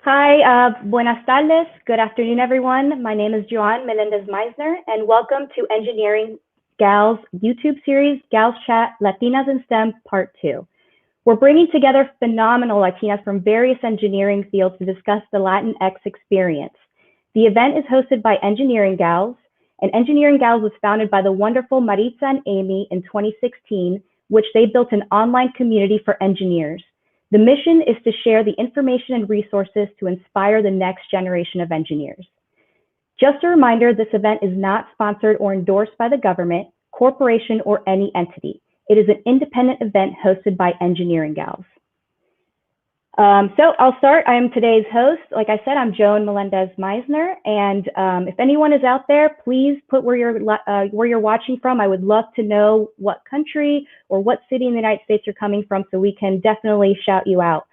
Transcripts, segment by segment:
Hi, buenas tardes. Good afternoon, everyone. My name is Joan Melendez-Meisner, and welcome to Engineering Gals YouTube series, Gals Chat, Latinas in STEM, Part 2. We're bringing together phenomenal Latinas from various engineering fields to discuss the Latinx experience. The event is hosted by Engineering Gals, and Engineering Gals was founded by the wonderful Maritza and Amy in 2016, which they built an online community for engineers. The mission is to share the information and resources to inspire the next generation of engineers. Just a reminder, this event is not sponsored or endorsed by the government, corporation, or any entity. It is an independent event hosted by Engineering Gals. So I'll start. I am today's host. Like I said, I'm Joan Melendez-Meisner, and if anyone is out there, please put where you're watching from. I would love to know what country or what city in the United States you're coming from, so we can definitely shout you out.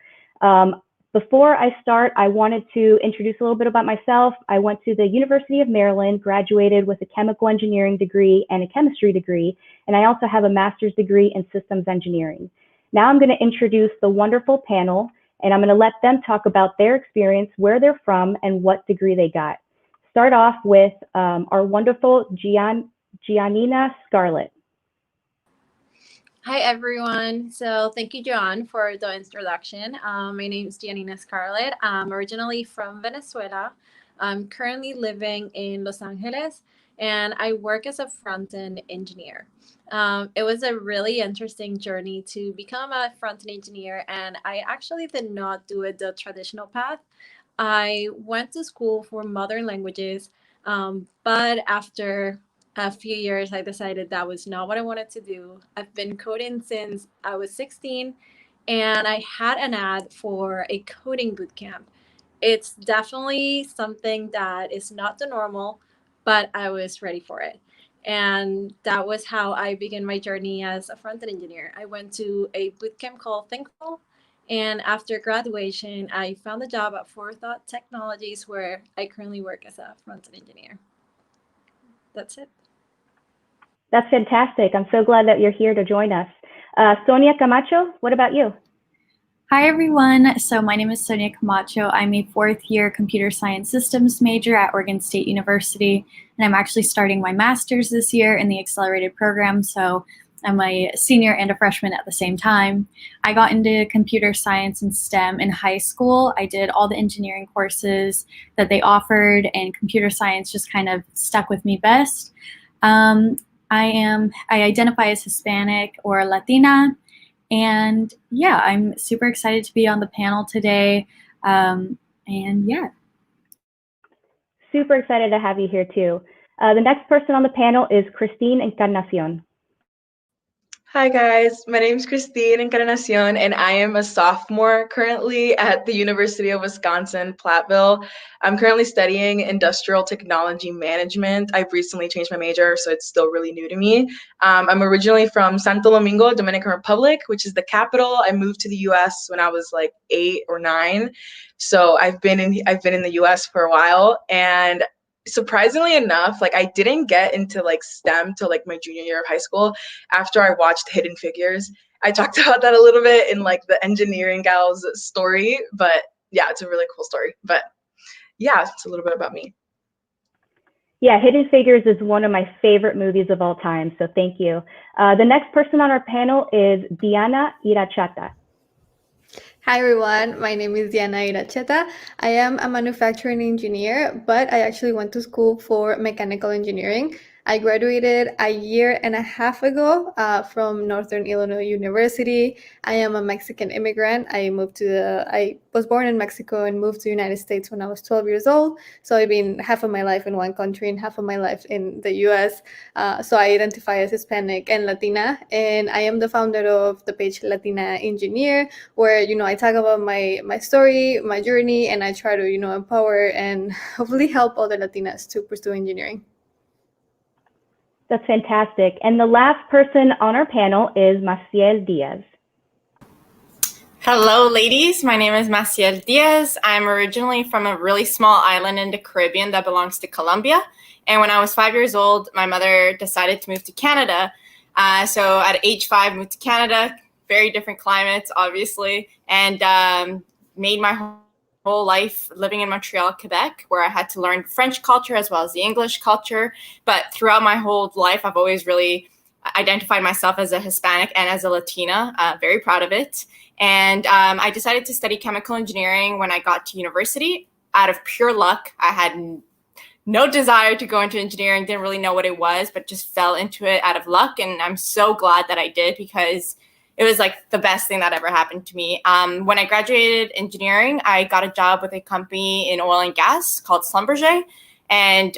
Before I start, I wanted to introduce a little bit about myself. I went to the University of Maryland, graduated with a chemical engineering degree and a chemistry degree, and I also have a master's degree in systems engineering. Now I'm going to introduce the wonderful panel, and I'm going to let them talk about their experience, where they're from, and what degree they got. Start off with our wonderful Gianina Skarlett. Hi, everyone. So thank you, Joan, for the introduction. My name is Gianina Skarlett. I'm originally from Venezuela. I'm currently living in Los Angeles, and I work as a front-end engineer. It was a really interesting journey to become a front-end engineer, and I actually did not do it the traditional path. I went to school for modern languages, but after a few years, I decided that was not what I wanted to do. I've been coding since I was 16, and I had an ad for a coding bootcamp. It's definitely something that is not the normal, but I was ready for it. And that was how I began my journey as a front-end engineer. I went to a bootcamp called Thinkful, and after graduation, I found a job at Forethought Technologies, where I currently work as a front-end engineer. That's it. That's fantastic. I'm so glad that you're here to join us. Sonia Camacho, what about you? Hi, everyone. So my name is Sonia Camacho. I'm a fourth-year computer science systems major at Oregon State University, and I'm actually starting my master's this year in the accelerated program, so I'm a senior and a freshman at the same time. I got into computer science and STEM in high school. I did all the engineering courses that they offered, and computer science just kind of stuck with me best. I identify as Hispanic or Latina, and yeah, I'm super excited to be on the panel today, and yeah. Super excited to have you here too. The next person on the panel is Christine Encarnacion. Hi guys, my name is Christine Encarnacion, and I am a sophomore currently at the University of Wisconsin-Platteville. I'm currently studying industrial technology management. I've recently changed my major, so it's still really new to me. I'm originally from Santo Domingo, Dominican Republic, which is the capital. I moved to the U.S. when I was like 8 or 9, so I've been in the U.S. for a while, and surprisingly enough, like I didn't get into like STEM till like my junior year of high school after I watched Hidden Figures. I talked about that a little bit in like the Engineering Gals story, but yeah, it's a really cool story. But yeah, it's a little bit about me. Yeah, Hidden Figures is one of my favorite movies of all time, so thank you. The next person on our panel is Diana Irachata. Hi everyone, my name is Gianina Skarlett. I am a manufacturing engineer, but I actually went to school for mechanical engineering. I graduated a year and a half ago from Northern Illinois University. I am a Mexican immigrant. I was born in Mexico and moved to the United States when I was 12 years old. So I've been half of my life in one country and half of my life in the US. So I identify as Hispanic and Latina, and I am the founder of the page Latinx Engineer, where I talk about my story, my journey, and I try to empower and hopefully help other Latinas to pursue engineering. That's fantastic. And the last person on our panel is Maciel Diaz. Hello, ladies. My name is Maciel Diaz. I'm originally from a really small island in the Caribbean that belongs to Colombia. And when I was 5 years old, my mother decided to move to Canada. So at age 5, moved to Canada, very different climates, obviously, and made my home whole life living in Montreal, Quebec, where I had to learn French culture as well as the English culture. But throughout my whole life, I've always really identified myself as a Hispanic and as a Latina, very proud of it. And I decided to study chemical engineering when I got to university. Out of pure luck, I had no desire to go into engineering, didn't really know what it was, but just fell into it out of luck. And I'm so glad that I did, because it was like the best thing that ever happened to me. When I graduated engineering, I got a job with a company in oil and gas called Schlumberger. And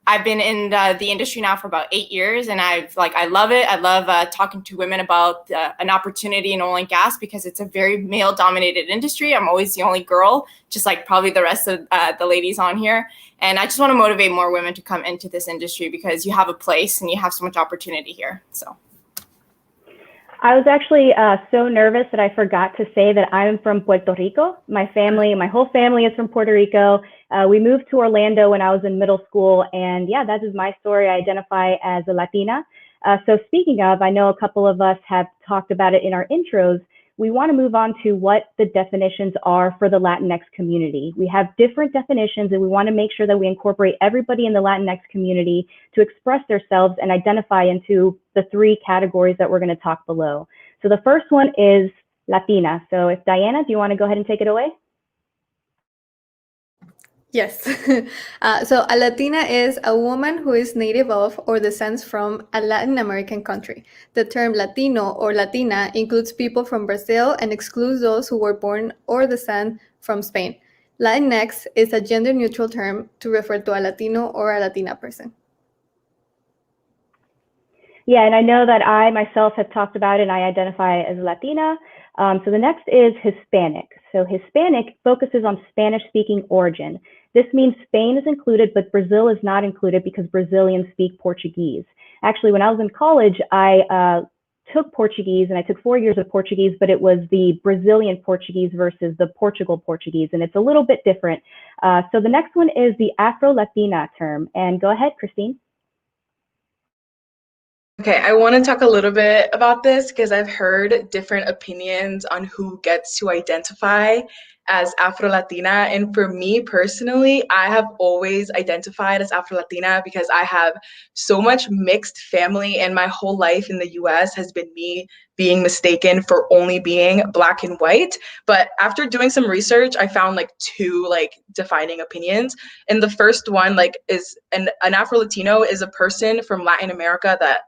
I've been in the industry now for about 8 years, and I love it. I love talking to women about an opportunity in oil and gas, because it's a very male-dominated industry. I'm always the only girl, just like probably the rest of the ladies on here. And I just want to motivate more women to come into this industry, because you have a place and you have so much opportunity here. So I was actually so nervous that I forgot to say that I'm from Puerto Rico. My whole family is from Puerto Rico. We moved to Orlando when I was in middle school, and yeah, that is my story. I identify as a Latina. So speaking of, I know a couple of us have talked about it in our intros. We want to move on to what the definitions are for the Latinx community. We have different definitions, and we want to make sure that we incorporate everybody in the Latinx community to express themselves and identify into the 3 categories that we're going to talk below. So the first one is Latina. So if Diana, do you want to go ahead and take it away? Yes. So a Latina is a woman who is native of or descends from a Latin American country. The term Latino or Latina includes people from Brazil and excludes those who were born or descend from Spain. Latinx is a gender-neutral term to refer to a Latino or a Latina person. Yeah, and I know that I myself have talked about it, and I identify as Latina. So the next is Hispanic. So Hispanic focuses on Spanish-speaking origin. This means Spain is included, but Brazil is not included because Brazilians speak Portuguese. Actually, when I was in college, I took Portuguese, and I took 4 years of Portuguese, but it was the Brazilian Portuguese versus the Portugal Portuguese, and it's a little bit different. So the next one is the Afro-Latina term. And go ahead, Christine. Okay, I want to talk a little bit about this because I've heard different opinions on who gets to identify as Afro-Latina. And for me personally, I have always identified as Afro-Latina because I have so much mixed family, and my whole life in the US has been me being mistaken for only being Black and white. But after doing some research, I found like 2 defining opinions. And the first one is an Afro-Latino is a person from Latin America that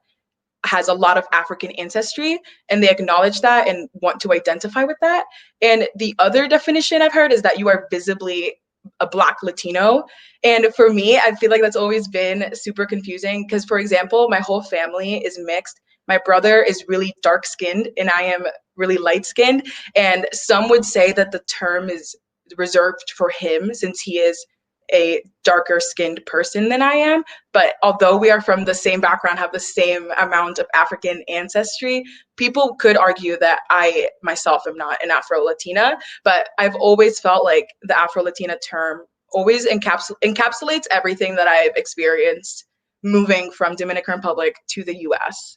has a lot of African ancestry, and they acknowledge that and want to identify with that. And the other definition I've heard is that you are visibly a Black Latino. And for me, I feel like that's always been super confusing because, for example, my whole family is mixed. My brother is really dark skinned and I am really light skinned. And some would say that the term is reserved for him since he is a darker skinned person than I am. But although we are from the same background, have the same amount of African ancestry, people could argue that I myself am not an Afro-Latina. But I've always felt like the Afro-Latina term always encapsulates everything that I've experienced moving from Dominican Republic to the US.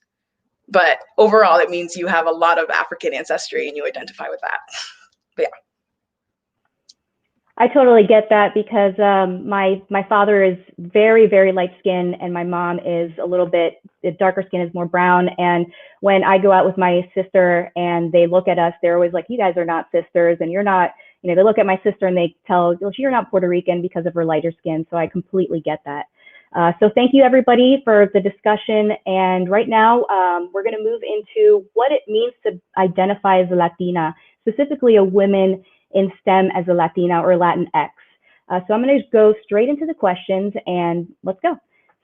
But overall, it means you have a lot of African ancestry and you identify with that. But yeah. I totally get that because my father is very, very light skinned and my mom is a little bit darker skin, is more brown. And when I go out with my sister and they look at us, they're always like, you guys are not sisters and you're not, they look at my sister and they tell, well, you're not Puerto Rican because of her lighter skin. So I completely get that. So thank you everybody for the discussion. And right now we're going to move into what it means to identify as a Latina, specifically a woman in STEM as a Latina or Latinx. So I'm going to go straight into the questions and let's go.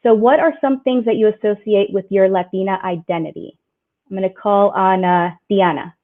So what are some things that you associate with your Latina identity? I'm going to call on Diana.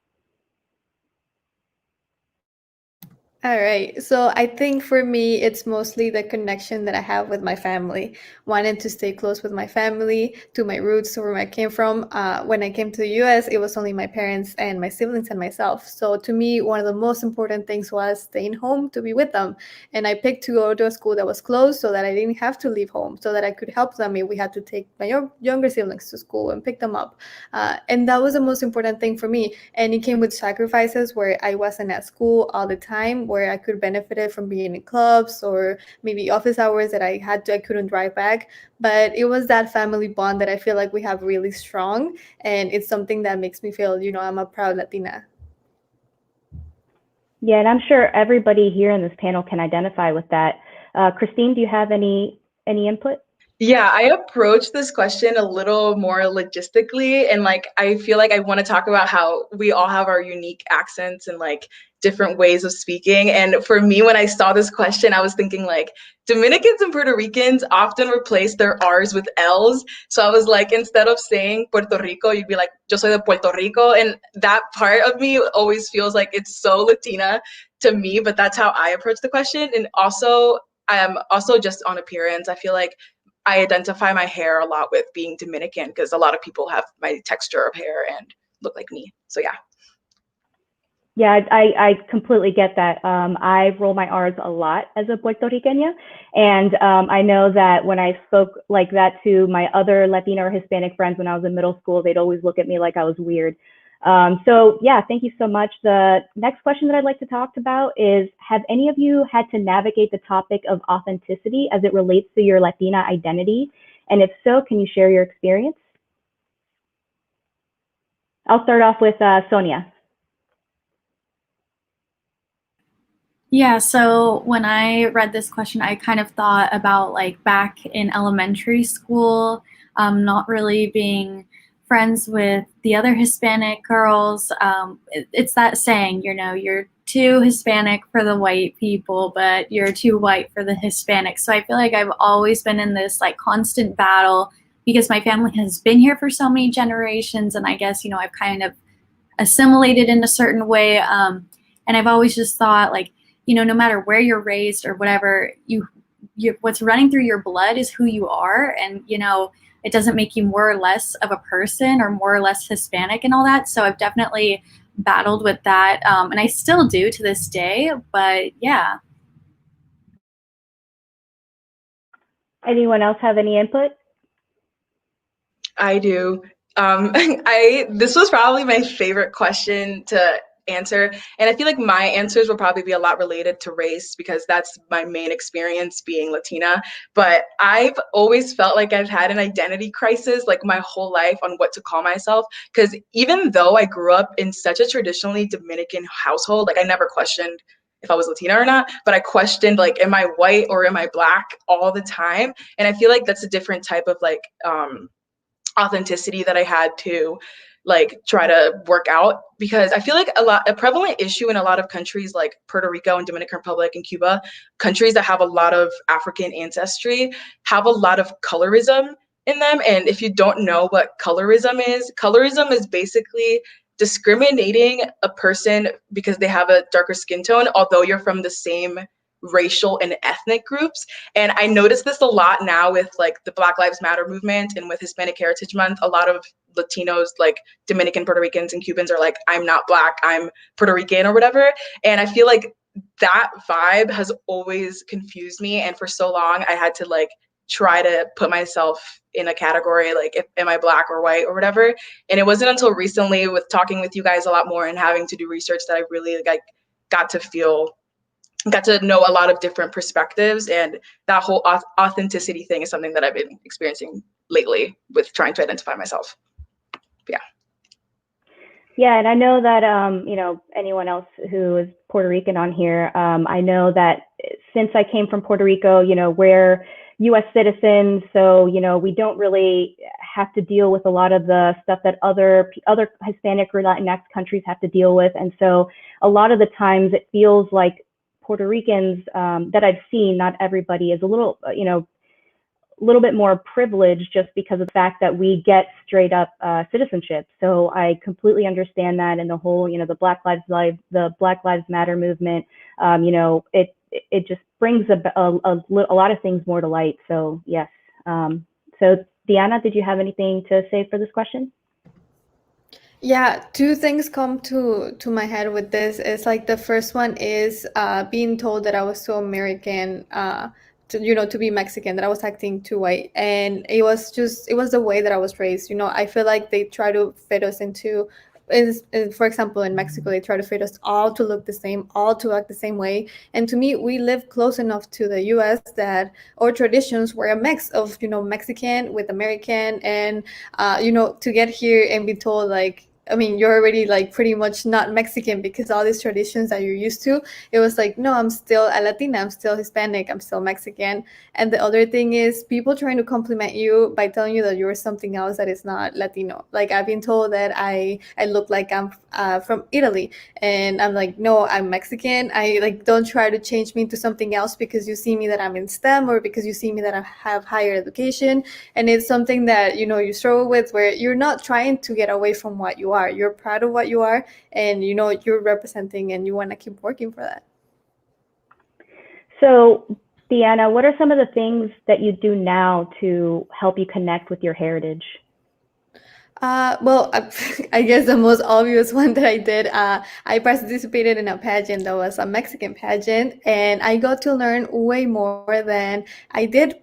All right. So I think for me, it's mostly the connection that I have with my family, wanting to stay close with my family, to my roots, to where I came from. When I came to the US, it was only my parents and my siblings and myself. So to me, one of the most important things was staying home to be with them. And I picked to go to a school that was close so that I didn't have to leave home, so that I could help them if we had to take my younger siblings to school and pick them up. And that was the most important thing for me. And it came with sacrifices where I wasn't at school all the time, where I could benefit it from being in clubs or maybe office hours that I couldn't drive back. But it was that family bond that I feel like we have really strong, and it's something that makes me feel, I'm a proud Latina. Yeah, and I'm sure everybody here in this panel can identify with that. Christine, do you have any input? Yeah, I approached this question a little more logistically, and like I feel like I want to talk about how we all have our unique accents and like different ways of speaking. And for me, when I saw this question, I was thinking like Dominicans and Puerto Ricans often replace their R's with L's. So I was like, instead of saying Puerto Rico, you'd be like, yo soy de Puerto Rico. And that part of me always feels like it's so Latina to me, but that's how I approach the question. And also, just on appearance, I feel like I identify my hair a lot with being Dominican because a lot of people have my texture of hair and look like me. So yeah. Yeah, I completely get that. I roll my R's a lot as a Puerto Riqueña. And I know that when I spoke like that to my other Latina or Hispanic friends when I was in middle school, they'd always look at me like I was weird. So yeah, thank you so much. The next question that I'd like to talk about is, have any of you had to navigate the topic of authenticity as it relates to your Latina identity? And if so, can you share your experience? I'll start off with Sonia. Yeah, so when I read this question, I kind of thought about like back in elementary school, not really being friends with the other Hispanic girls. It's that saying, you're too Hispanic for the white people, but you're too white for the Hispanics. So I feel like I've always been in this like constant battle because my family has been here for so many generations, and I guess, I've kind of assimilated in a certain way. And I've always just thought like, no matter where you're raised or whatever, what's running through your blood is who you are. And, it doesn't make you more or less of a person or more or less Hispanic and all that. So I've definitely battled with that. And I still do to this day, but yeah. Anyone else have any input? I do. This was probably my favorite question to answer, and I feel like my answers will probably be a lot related to race because that's my main experience being Latina. But I've always felt like I've had an identity crisis like my whole life on what to call myself, because even though I grew up in such a traditionally Dominican household, like I never questioned if I was Latina or not, but I questioned like, am I white or am I Black all the time? And I feel like that's a different type of like authenticity that I had to like try to work out, because I feel like a prevalent issue in a lot of countries like Puerto Rico and Dominican Republic and Cuba, countries that have a lot of African ancestry, have a lot of colorism in them. And if you don't know what colorism is basically discriminating a person because they have a darker skin tone, although you're from the same racial and ethnic groups. And I notice this a lot now with like the Black Lives Matter movement and with Hispanic Heritage Month. A lot of Latinos, like Dominican, Puerto Ricans, and Cubans are like, I'm not Black, I'm Puerto Rican or whatever. And I feel like that vibe has always confused me. And for so long, I had to like try to put myself in a category, like, am I Black or white or whatever. And it wasn't until recently with talking with you guys a lot more and having to do research that I really like got to know a lot of different perspectives, and that whole authenticity thing is something that I've been experiencing lately with trying to identify myself. Yeah. Yeah, and I know that anyone else who is Puerto Rican on here, I know that since I came from Puerto Rico, we're U.S. citizens, so we don't really have to deal with a lot of the stuff that other Hispanic or Latinx countries have to deal with, and so a lot of the times it feels like Puerto Ricans that I've seen, not everybody, is a little bit more privileged just because of the fact that we get straight up citizenship. So I completely understand that, and the whole, the Black Lives Matter movement, it just brings a lot of things more to light. So yes. So Diana, did you have anything to say for this question? Yeah, two things come to my head with this. It's like the first one is being told that I was so American, to be Mexican, that I was acting too white, and it was the way that I was raised. I feel like they try to fit us into for example, in Mexico, they try to fit us all to look the same, all to act the same way. And to me, we live close enough to the US that our traditions were a mix of, Mexican with American. And, to get here and be told, like, I mean, you're already like pretty much not Mexican because all these traditions that you're used to, it was like, no, I'm still a Latina, I'm still Hispanic, I'm still Mexican. And the other thing is people trying to compliment you by telling you that you're something else that is not Latino. Like I've been told that I look like I'm from Italy, and I'm like, no, I'm Mexican. I like don't try to change me into something else because you see me that I'm in STEM or because you see me that I have higher education. And it's something that you struggle with, where you're not trying to get away from what you are. You're proud of what you are, and you're representing, and you want to keep working for that. So, Deanna, what are some of the things that you do now to help you connect with your heritage? Well, I guess the most obvious one that I did, I participated in a pageant that was a Mexican pageant, and I got to learn way more than I did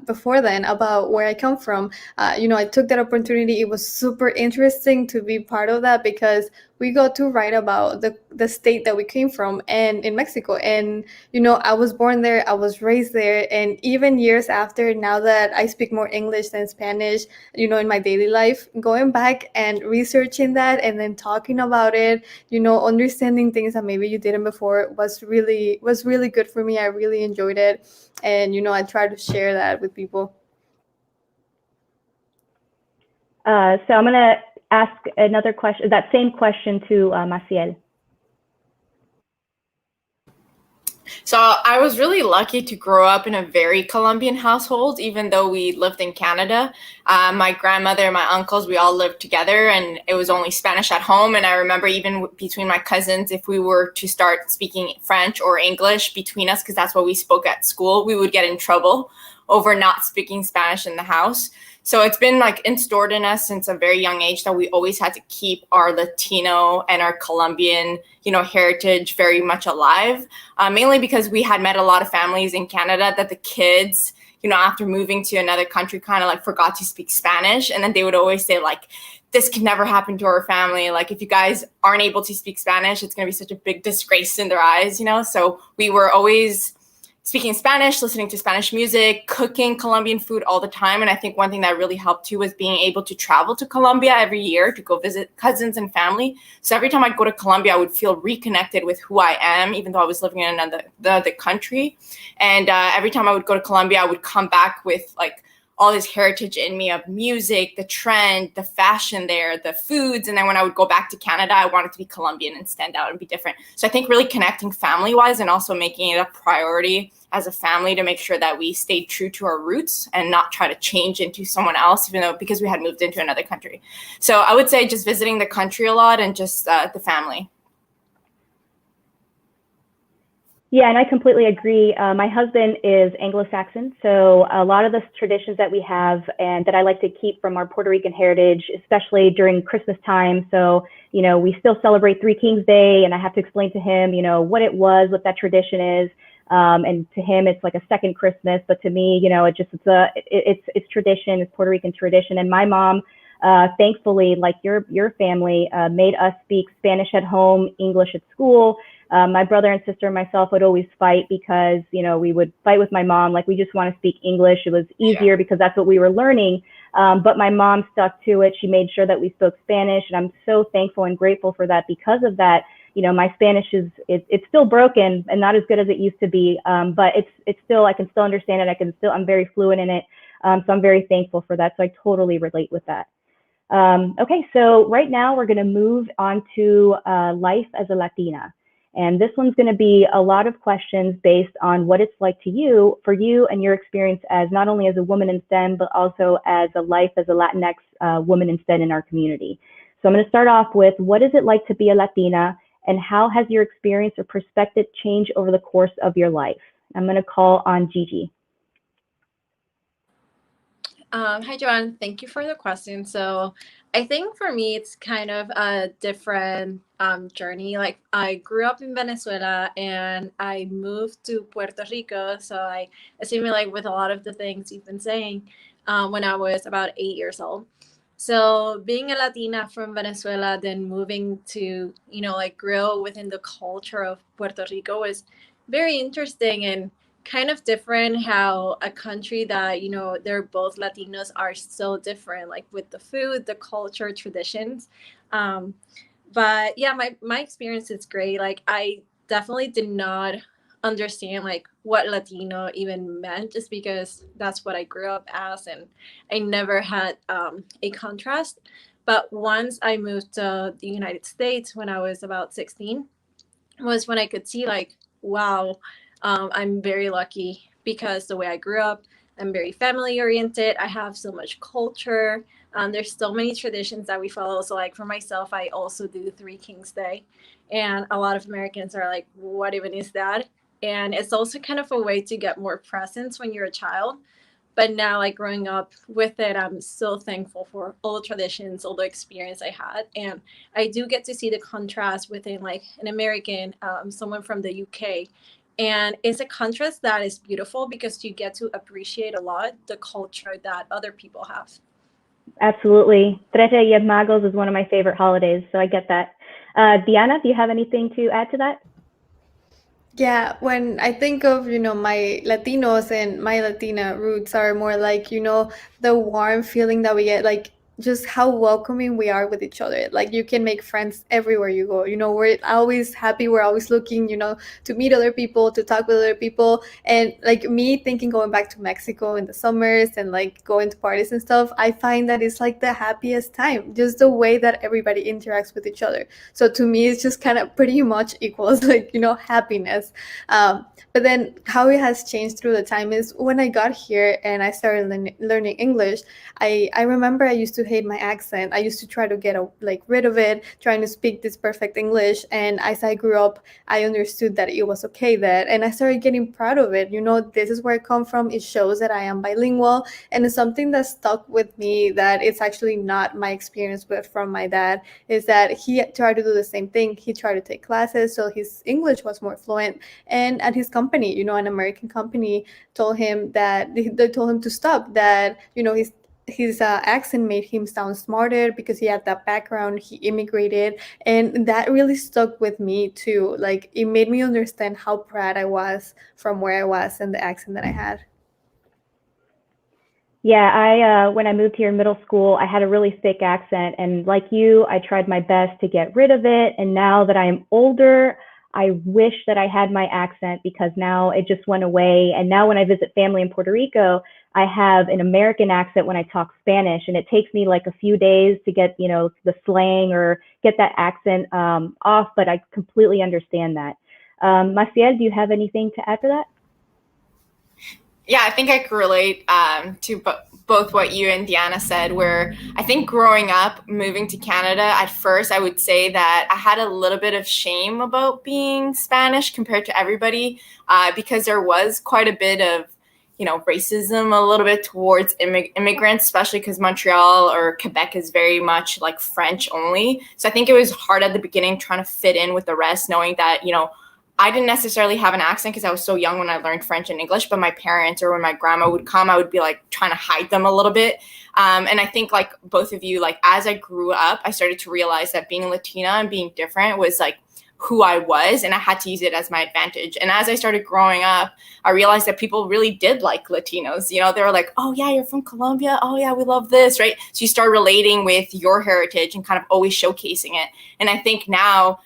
before then about where I come from. I took that opportunity. It was super interesting to be part of that because we got to write about the state that we came from and in Mexico. And, I was born there, I was raised there. And even years after, now that I speak more English than Spanish, in my daily life, going back and researching that and then talking about it, understanding things that maybe you didn't before was really good for me. I really enjoyed it. And, I try to share that with people. So I'm going to ask another question, that same question to Maciel. So I was really lucky to grow up in a very Colombian household, even though we lived in Canada. My grandmother and my uncles, we all lived together, and it was only Spanish at home. And I remember even between my cousins, if we were to start speaking French or English between us, because that's what we spoke at school, we would get in trouble over not speaking Spanish in the house. So it's been like installed in us since a very young age that we always had to keep our Latino and our Colombian, heritage very much alive, mainly because we had met a lot of families in Canada that the kids, after moving to another country kind of like forgot to speak Spanish. And then they would always say like, this can never happen to our family. Like if you guys aren't able to speak Spanish, it's going to be such a big disgrace in their eyes, So we were always speaking Spanish, listening to Spanish music, cooking Colombian food all the time. And I think one thing that really helped too was being able to travel to Colombia every year to go visit cousins and family. So every time I'd go to Colombia, I would feel reconnected with who I am, even though I was living in another country. And every time I would go to Colombia, I would come back with like all this heritage in me of music, the trend, the fashion there, the foods. And then when I would go back to Canada, I wanted to be Colombian and stand out and be different. So I think really connecting family-wise and also making it a priority as a family to make sure that we stayed true to our roots and not try to change into someone else, even though because we had moved into another country. So I would say just visiting the country a lot and just the family. Yeah, and I completely agree. My husband is Anglo-Saxon, so a lot of the traditions that we have and that I like to keep from our Puerto Rican heritage, especially during Christmas time. So, we still celebrate Three Kings Day, and I have to explain to him, what it was, what that tradition is. And to him, it's like a second Christmas, but to me, it's tradition, it's Puerto Rican tradition. And my mom, thankfully, like your family, made us speak Spanish at home, English at school. My brother and sister and myself would always fight because, we would fight with my mom. Like, we just want to speak English. It was easier because that's what we were learning. But my mom stuck to it. She made sure that we spoke Spanish. And I'm so thankful and grateful for that. Because of that, my Spanish it's still broken and not as good as it used to be. But it's still, I can still understand it. I'm very fluent in it. So I'm very thankful for that. So I totally relate with that. Okay, so right now we're going to move on to life as a Latina. And this one's going to be a lot of questions based on what it's like for you and your experience as not only as a woman in STEM, but also as a Latinx woman in STEM in our community. So I'm going to start off with, what is it like to be a Latina, and how has your experience or perspective changed over the course of your life? I'm going to call on Gigi. Hi, Joan. Thank you for the question. So I think for me, it's kind of a different journey. Like, I grew up in Venezuela and I moved to Puerto Rico. So I assume, like, with a lot of the things you've been saying, when I was about 8 years old. So being a Latina from Venezuela, then moving to, like grow within the culture of Puerto Rico was very interesting and kind of different. How a country that, they're both Latinos are so different, like with the food, the culture, traditions. Um, but yeah, my experience is great. Like I definitely did not understand like what Latino even meant, just because that's what I grew up as, and I never had a contrast. But once I moved to the United States when I was about 16, was when I could see like, wow, I'm very lucky because the way I grew up, I'm very family oriented. I have so much culture. There's so many traditions that we follow. So like for myself, I also do Three Kings Day, and a lot of Americans are like, what even is that? And it's also kind of a way to get more presents when you're a child. But now, like growing up with it, I'm so thankful for all the traditions, all the experience I had. And I do get to see the contrast within like an American, someone from the UK. And it's a contrast that is beautiful because you get to appreciate a lot the culture that other people have. Absolutely. Trece y Magos is one of my favorite holidays, so I get that. Diana, do you have anything to add to that? Yeah, when I think of, my Latinos and my Latina roots are more like, the warm feeling that we get, like just how welcoming we are with each other. Like you can make friends everywhere you go. We're always happy. We're always looking, to meet other people, to talk with other people. And like me thinking going back to Mexico in the summers and like going to parties and stuff, I find that it's like the happiest time, just the way that everybody interacts with each other. So to me, it's just kind of pretty much equals like, happiness. But then how it has changed through the time is when I got here and I started learning English, I remember I used to hate my accent. I used to try to get rid of it, trying to speak this perfect English. And as I grew up, I understood that it was okay that, and I started getting proud of it. This is where I come from. It shows that I am bilingual, and it's something that stuck with me, that it's actually not my experience from my dad, is that he tried to do the same thing. He tried to take classes so his English was more fluent. And at his company, an American company told him that they told him to stop, that, his accent made him sound smarter because he had that background. He immigrated, and that really stuck with me too. Like it made me understand how proud I was from where I was and the accent that I had. Yeah, when I moved here in middle school, I had a really thick accent, and like you, I tried my best to get rid of it. And now that I am older, I wish that I had my accent, because now it just went away. And now when I visit family in Puerto Rico, I have an American accent when I talk Spanish, and it takes me like a few days to get, the slang or get that accent off, but I completely understand that. Maciel, do you have anything to add to that? Yeah, I think I could relate to both what you and Diana said, where I think growing up, moving to Canada, at first I would say that I had a little bit of shame about being Spanish compared to everybody, because there was quite a bit of, racism a little bit towards immigrants, especially because Montreal or Quebec is very much like French only. So I think it was hard at the beginning trying to fit in with the rest, knowing that, I didn't necessarily have an accent because I was so young when I learned French and English, but my parents or when my grandma would come, I would be like trying to hide them a little bit. And I think like both of you, like as I grew up, I started to realize that being Latina and being different was like who I was, and I had to use it as my advantage. And as I started growing up, I realized that people really did like Latinos. They were like, oh yeah, you're from Colombia. Oh yeah, we love this, right? So you start relating with your heritage and kind of always showcasing it. And I think now,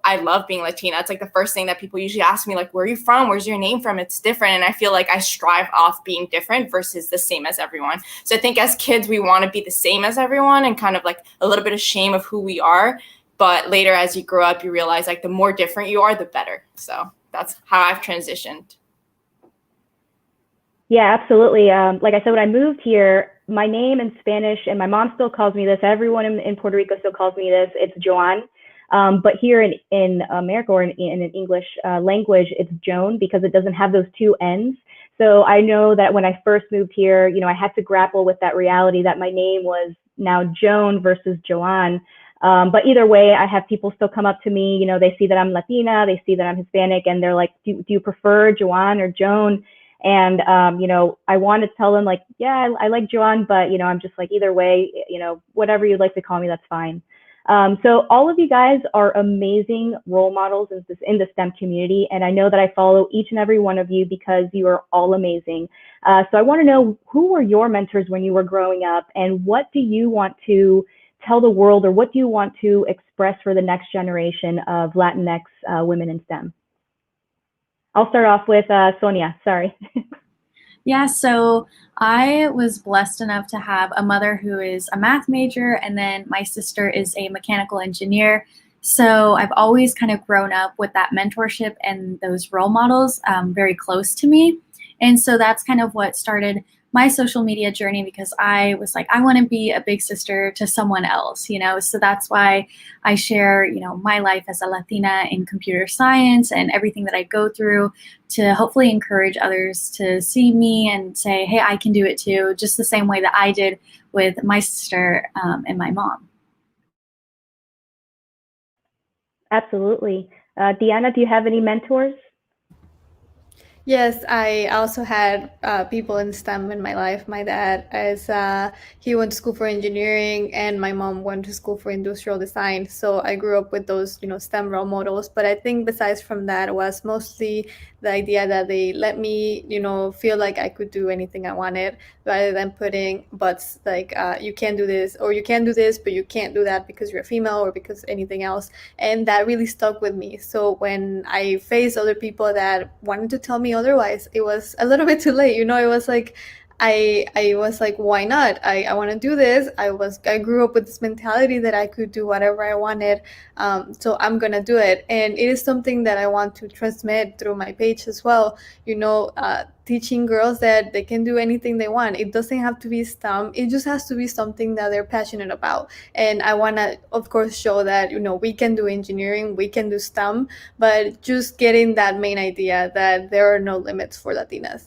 I love being Latina. It's like the first thing that people usually ask me, like, where are you from? Where's your name from? It's different. And I feel like I strive off being different versus the same as everyone. So I think as kids, we want to be the same as everyone and kind of like a little bit of shame of who we are. But later, as you grow up, you realize like the more different you are, the better. So that's how I've transitioned. Yeah, absolutely. Like I said, when I moved here, my name in Spanish, and my mom still calls me this, everyone in Puerto Rico still calls me this, it's Joan. But here in America, or in an English language, it's Joan, because it doesn't have those two N's. So I know that when I first moved here, I had to grapple with that reality that my name was now Joan versus Joan. But either way, I have people still come up to me, they see that I'm Latina, they see that I'm Hispanic, and they're like, do you prefer Joan or Joan? And, I want to tell them like, yeah, I like Joan, but, I'm just like, either way, whatever you'd like to call me, that's fine. So all of you guys are amazing role models in the STEM community. And I know that I follow each and every one of you because you are all amazing. So I want to know, who were your mentors when you were growing up, and what do you want to tell the world, or what do you want to express for the next generation of Latinx women in STEM? I'll start off with Sonia, sorry. Yeah, so I was blessed enough to have a mother who is a math major, and then my sister is a mechanical engineer. So I've always kind of grown up with that mentorship and those role models very close to me. And so that's kind of what started my social media journey, because I was like, I want to be a big sister to someone else, so that's why I share, my life as a Latina in computer science and everything that I go through, to hopefully encourage others to see me and say, hey, I can do it too, just the same way that I did with my sister and my mom. Absolutely. Deanna, do you have any mentors? Yes, I also had people in STEM in my life. My dad, he went to school for engineering, and my mom went to school for industrial design. So I grew up with those, STEM role models. But I think besides from that was mostly the idea that they let me, feel like I could do anything I wanted, rather than putting buts like you can't do this, or you can do this, but you can't do that because you're a female or because anything else. And that really stuck with me. So when I faced other people that wanted to tell me otherwise, it was a little bit too late. It was like, I was like, why not? I want to do this. I grew up with this mentality that I could do whatever I wanted. So I'm going to do it. And it is something that I want to transmit through my page as well. Teaching girls that they can do anything they want. It doesn't have to be STEM. It just has to be something that they're passionate about. And I want to, of course, show that, we can do engineering, we can do STEM, but just getting that main idea that there are no limits for Latinas.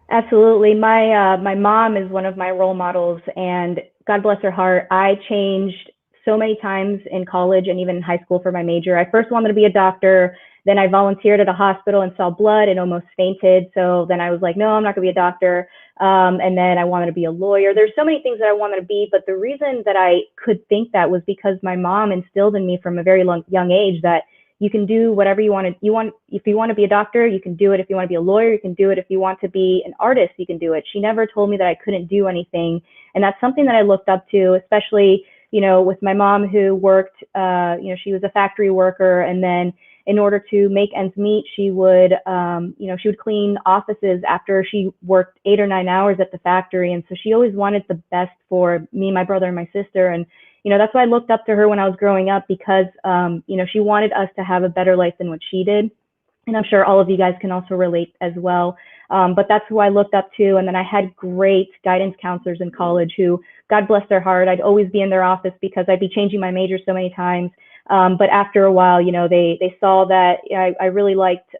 Absolutely. My mom is one of my role models, and God bless her heart, I changed so many times in college and even in high school for my major. I first wanted to be a doctor. Then I volunteered at a hospital and saw blood and almost fainted. So then I was like, no, I'm not going to be a doctor. And then I wanted to be a lawyer. There's so many things that I wanted to be, but the reason that I could think that was because my mom instilled in me from a very young age that you can do whatever you want. If you want to be a doctor, you can do it. If you want to be a lawyer, you can do it. If you want to be an artist, you can do it. She never told me that I couldn't do anything. And that's something that I looked up to, especially, with my mom, who worked, she was a factory worker. And then in order to make ends meet, she would clean offices after she worked 8 or 9 hours at the factory. And so she always wanted the best for me, my brother, and my sister. And that's why I looked up to her when I was growing up, because, she wanted us to have a better life than what she did. And I'm sure all of you guys can also relate as well. But that's who I looked up to. And then I had great guidance counselors in college who, God bless their heart, I'd always be in their office because I'd be changing my major so many times. But after a while, they saw that I really liked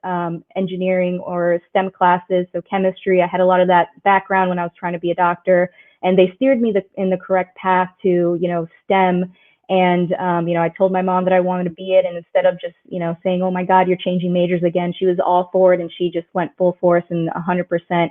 engineering or STEM classes. So chemistry, I had a lot of that background when I was trying to be a doctor. And they steered me in the correct path to, STEM. And, I told my mom that I wanted to be it. And instead of just, saying, oh my God, you're changing majors again, she was all for it. And she just went full force and 100%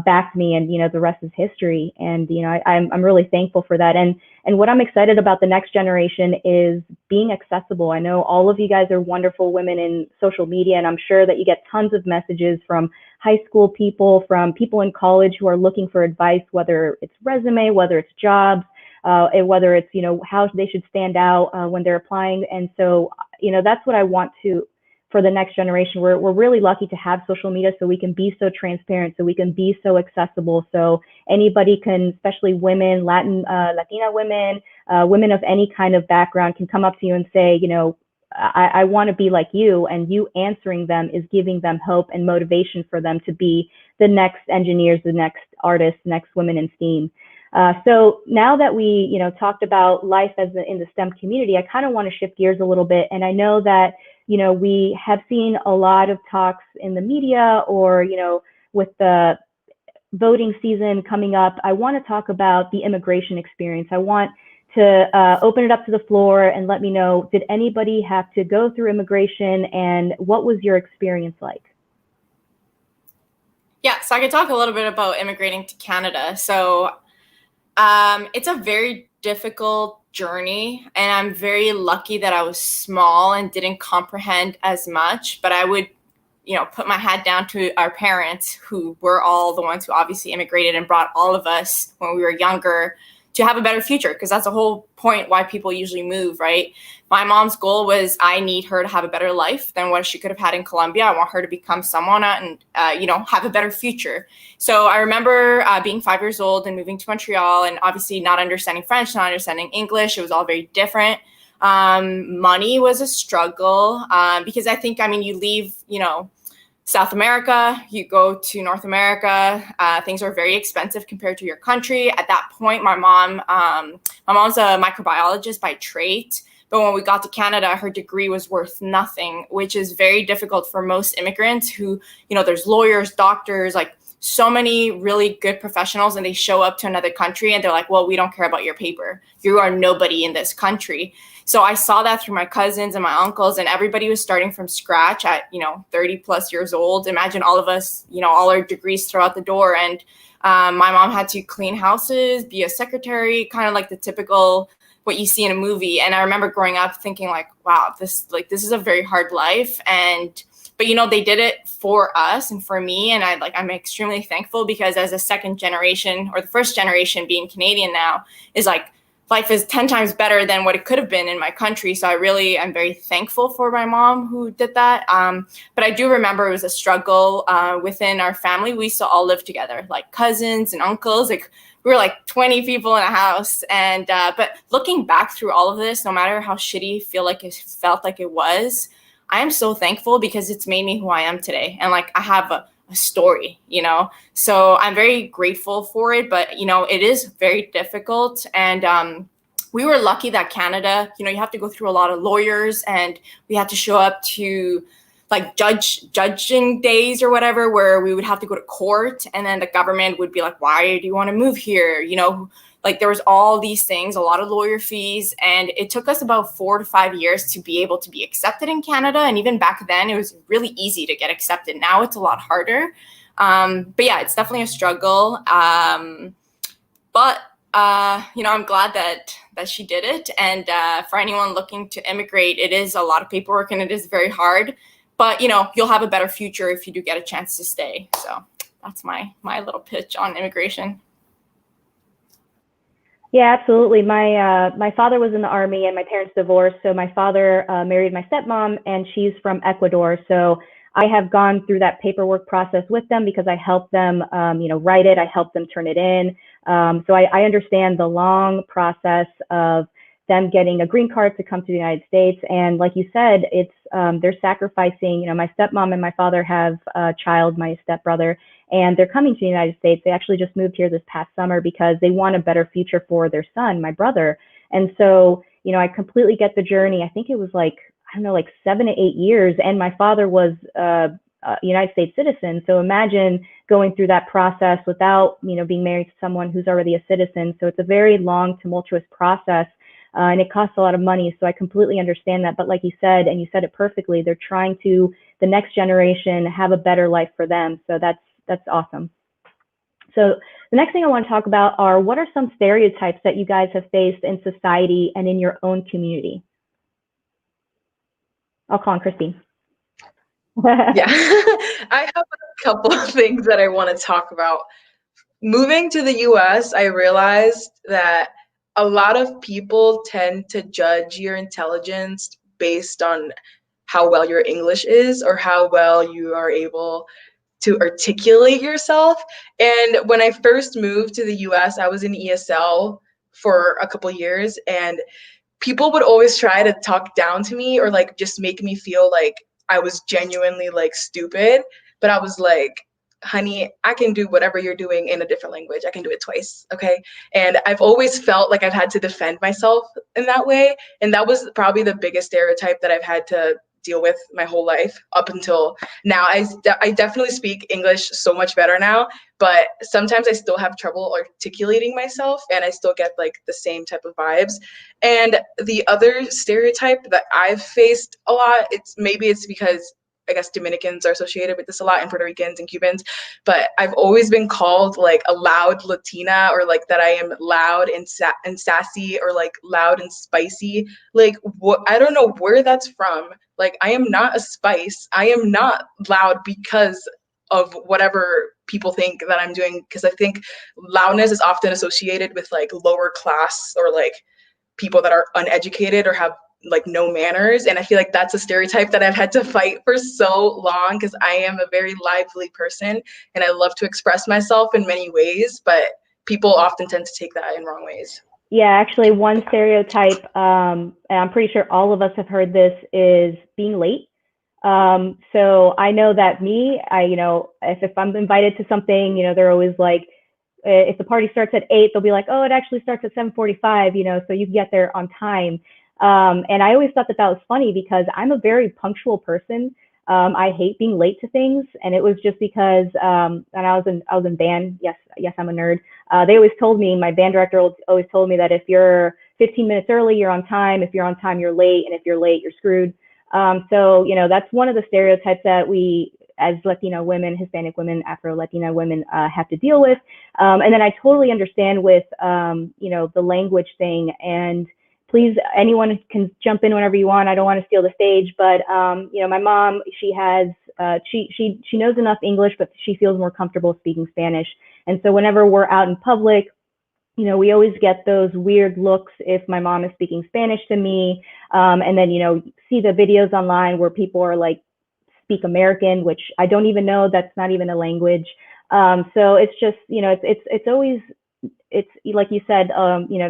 backed me. And, the rest is history. And, I'm really thankful for that. And what I'm excited about the next generation is being accessible. I know all of you guys are wonderful women in social media, and I'm sure that you get tons of messages from high school people, from people in college who are looking for advice, whether it's resume, whether it's jobs, and whether it's, how they should stand out when they're applying. And so, that's what I want for the next generation. We're really lucky to have social media, so we can be so transparent, so we can be so accessible, so anybody can, especially women, Latina women, women of any kind of background, can come up to you and say, I want to be like you, and you answering them is giving them hope and motivation for them to be the next engineers, the next artists, next women in STEAM. So now that we, talked about life in the STEM community, I kind of want to shift gears a little bit. And I know that, we have seen a lot of talks in the media, or, with the voting season coming up, I want to talk about the immigration experience. I want to open it up to the floor and let me know, did anybody have to go through immigration, and what was your experience like? Yeah, so I could talk a little bit about immigrating to Canada. So it's a very difficult journey, and I'm very lucky that I was small and didn't comprehend as much, but I would, put my hat down to our parents, who were all the ones who obviously immigrated and brought all of us when we were younger to have a better future, because that's the whole point why people usually move, right? My mom's goal was, I need her to have a better life than what she could have had in Colombia. I want her to become someone and, have a better future. So I remember being 5 years old and moving to Montreal, and obviously not understanding French, not understanding English. It was all very different. Money was a struggle because you leave, South America, you go to North America, things are very expensive compared to your country. At that point, my mom's a microbiologist by trade, but when we got to Canada, her degree was worth nothing, which is very difficult for most immigrants who, there's lawyers, doctors, like so many really good professionals, and they show up to another country and they're like, well, we don't care about your paper. You are nobody in this country. So I saw that through my cousins and my uncles, and everybody was starting from scratch at, 30 plus years old. Imagine all of us, all our degrees throughout the door. And my mom had to clean houses, be a secretary, kind of like the typical what you see in a movie. And I remember growing up thinking like, wow, this is a very hard life. But they did it for us and for me. And I'm extremely thankful, because as a second generation, or the first generation being Canadian now, is like, life is 10 times better than what it could have been in my country. So I really am very thankful for my mom who did that. But I do remember it was a struggle within our family. We used to all live together, like cousins and uncles. Like we were like 20 people in a house. And but looking back through all of this, no matter how shitty it felt like it was, I am so thankful, because it's made me who I am today. And like I have a story, so I'm very grateful for it. But it is very difficult, and we were lucky that Canada, you have to go through a lot of lawyers, and we had to show up to like judging days or whatever, where we would have to go to court, and then the government would be like, why do you want to move here? Like there was all these things, a lot of lawyer fees, and it took us about 4 to 5 years to be able to be accepted in Canada. And even back then, it was really easy to get accepted. Now it's a lot harder. But yeah, it's definitely a struggle. But I'm glad that she did it. And for anyone looking to immigrate, it is a lot of paperwork and it is very hard. But you'll have a better future if you do get a chance to stay. So that's my little pitch on immigration. Yeah, absolutely. My father was in the Army and my parents divorced. So my father married my stepmom, and she's from Ecuador. So I have gone through that paperwork process with them, because I helped them, write it. I helped them turn it in. So I understand the long process of them getting a green card to come to the United States. And like you said, it's they're sacrificing. My stepmom and my father have a child, my stepbrother, and they're coming to the United States. They actually just moved here this past summer because they want a better future for their son, my brother. And so, I completely get the journey. I think it was like 7 to 8 years, and my father was a United States citizen. So imagine going through that process without, being married to someone who's already a citizen. So it's a very long, tumultuous process. And it costs a lot of money. So I completely understand that. But like you said, and you said it perfectly, they're trying to, the next generation, have a better life for them. So that's awesome. So the next thing I want to talk about are, what are some stereotypes that you guys have faced in society and in your own community? I'll call on Christine. Yeah, I have a couple of things that I want to talk about. Moving to the US, I realized that a lot of people tend to judge your intelligence based on how well your English is, or how well you are able to articulate yourself. And when I first moved to the US, I was in ESL for a couple years, and people would always try to talk down to me, or like just make me feel like I was genuinely like stupid. But I was like, honey, I can do whatever you're doing in a different language. I can do it twice, okay? And I've always felt like I've had to defend myself in that way. And that was probably the biggest stereotype that I've had to deal with my whole life up until now. I definitely speak English so much better now, but sometimes I still have trouble articulating myself, and I still get like the same type of vibes. And the other stereotype that I've faced a lot, it's because I guess Dominicans are associated with this a lot, and Puerto Ricans and Cubans, but I've always been called like a loud Latina, or like that I am loud and sassy, or like loud and spicy. Like, what? I don't know where that's from. Like, I am not a spice. I am not loud because of whatever people think that I'm doing, because I think loudness is often associated with like lower class, or like people that are uneducated or have like no manners. And I feel like that's a stereotype that I've had to fight for so long, because I am a very lively person and I love to express myself in many ways, but people often tend to take that in wrong ways. Yeah, actually, one stereotype, and I'm pretty sure all of us have heard this, is being late. So I know that if I'm invited to something, they're always like, if the party starts at 8, they'll be like, oh, it actually starts at 7:45, so you can get there on time. And I always thought that was funny, because I'm a very punctual person. I hate being late to things, and it was just because, and I was in band. Yes, I'm a nerd. They always told me, my band director always told me that if you're 15 minutes early, you're on time. If you're on time, you're late, and if you're late, you're screwed. So that's one of the stereotypes that we, as Latino women, Hispanic women, Afro-Latina women, have to deal with. And then I totally understand with the language thing. And please, anyone can jump in whenever you want. I don't want to steal the stage, but my mom, she knows enough English, but she feels more comfortable speaking Spanish. And so whenever we're out in public, we always get those weird looks if my mom is speaking Spanish to me. And then, see the videos online where people are like, speak American, which I don't even know. That's not even a language. So it's just, it's always, it's like you said,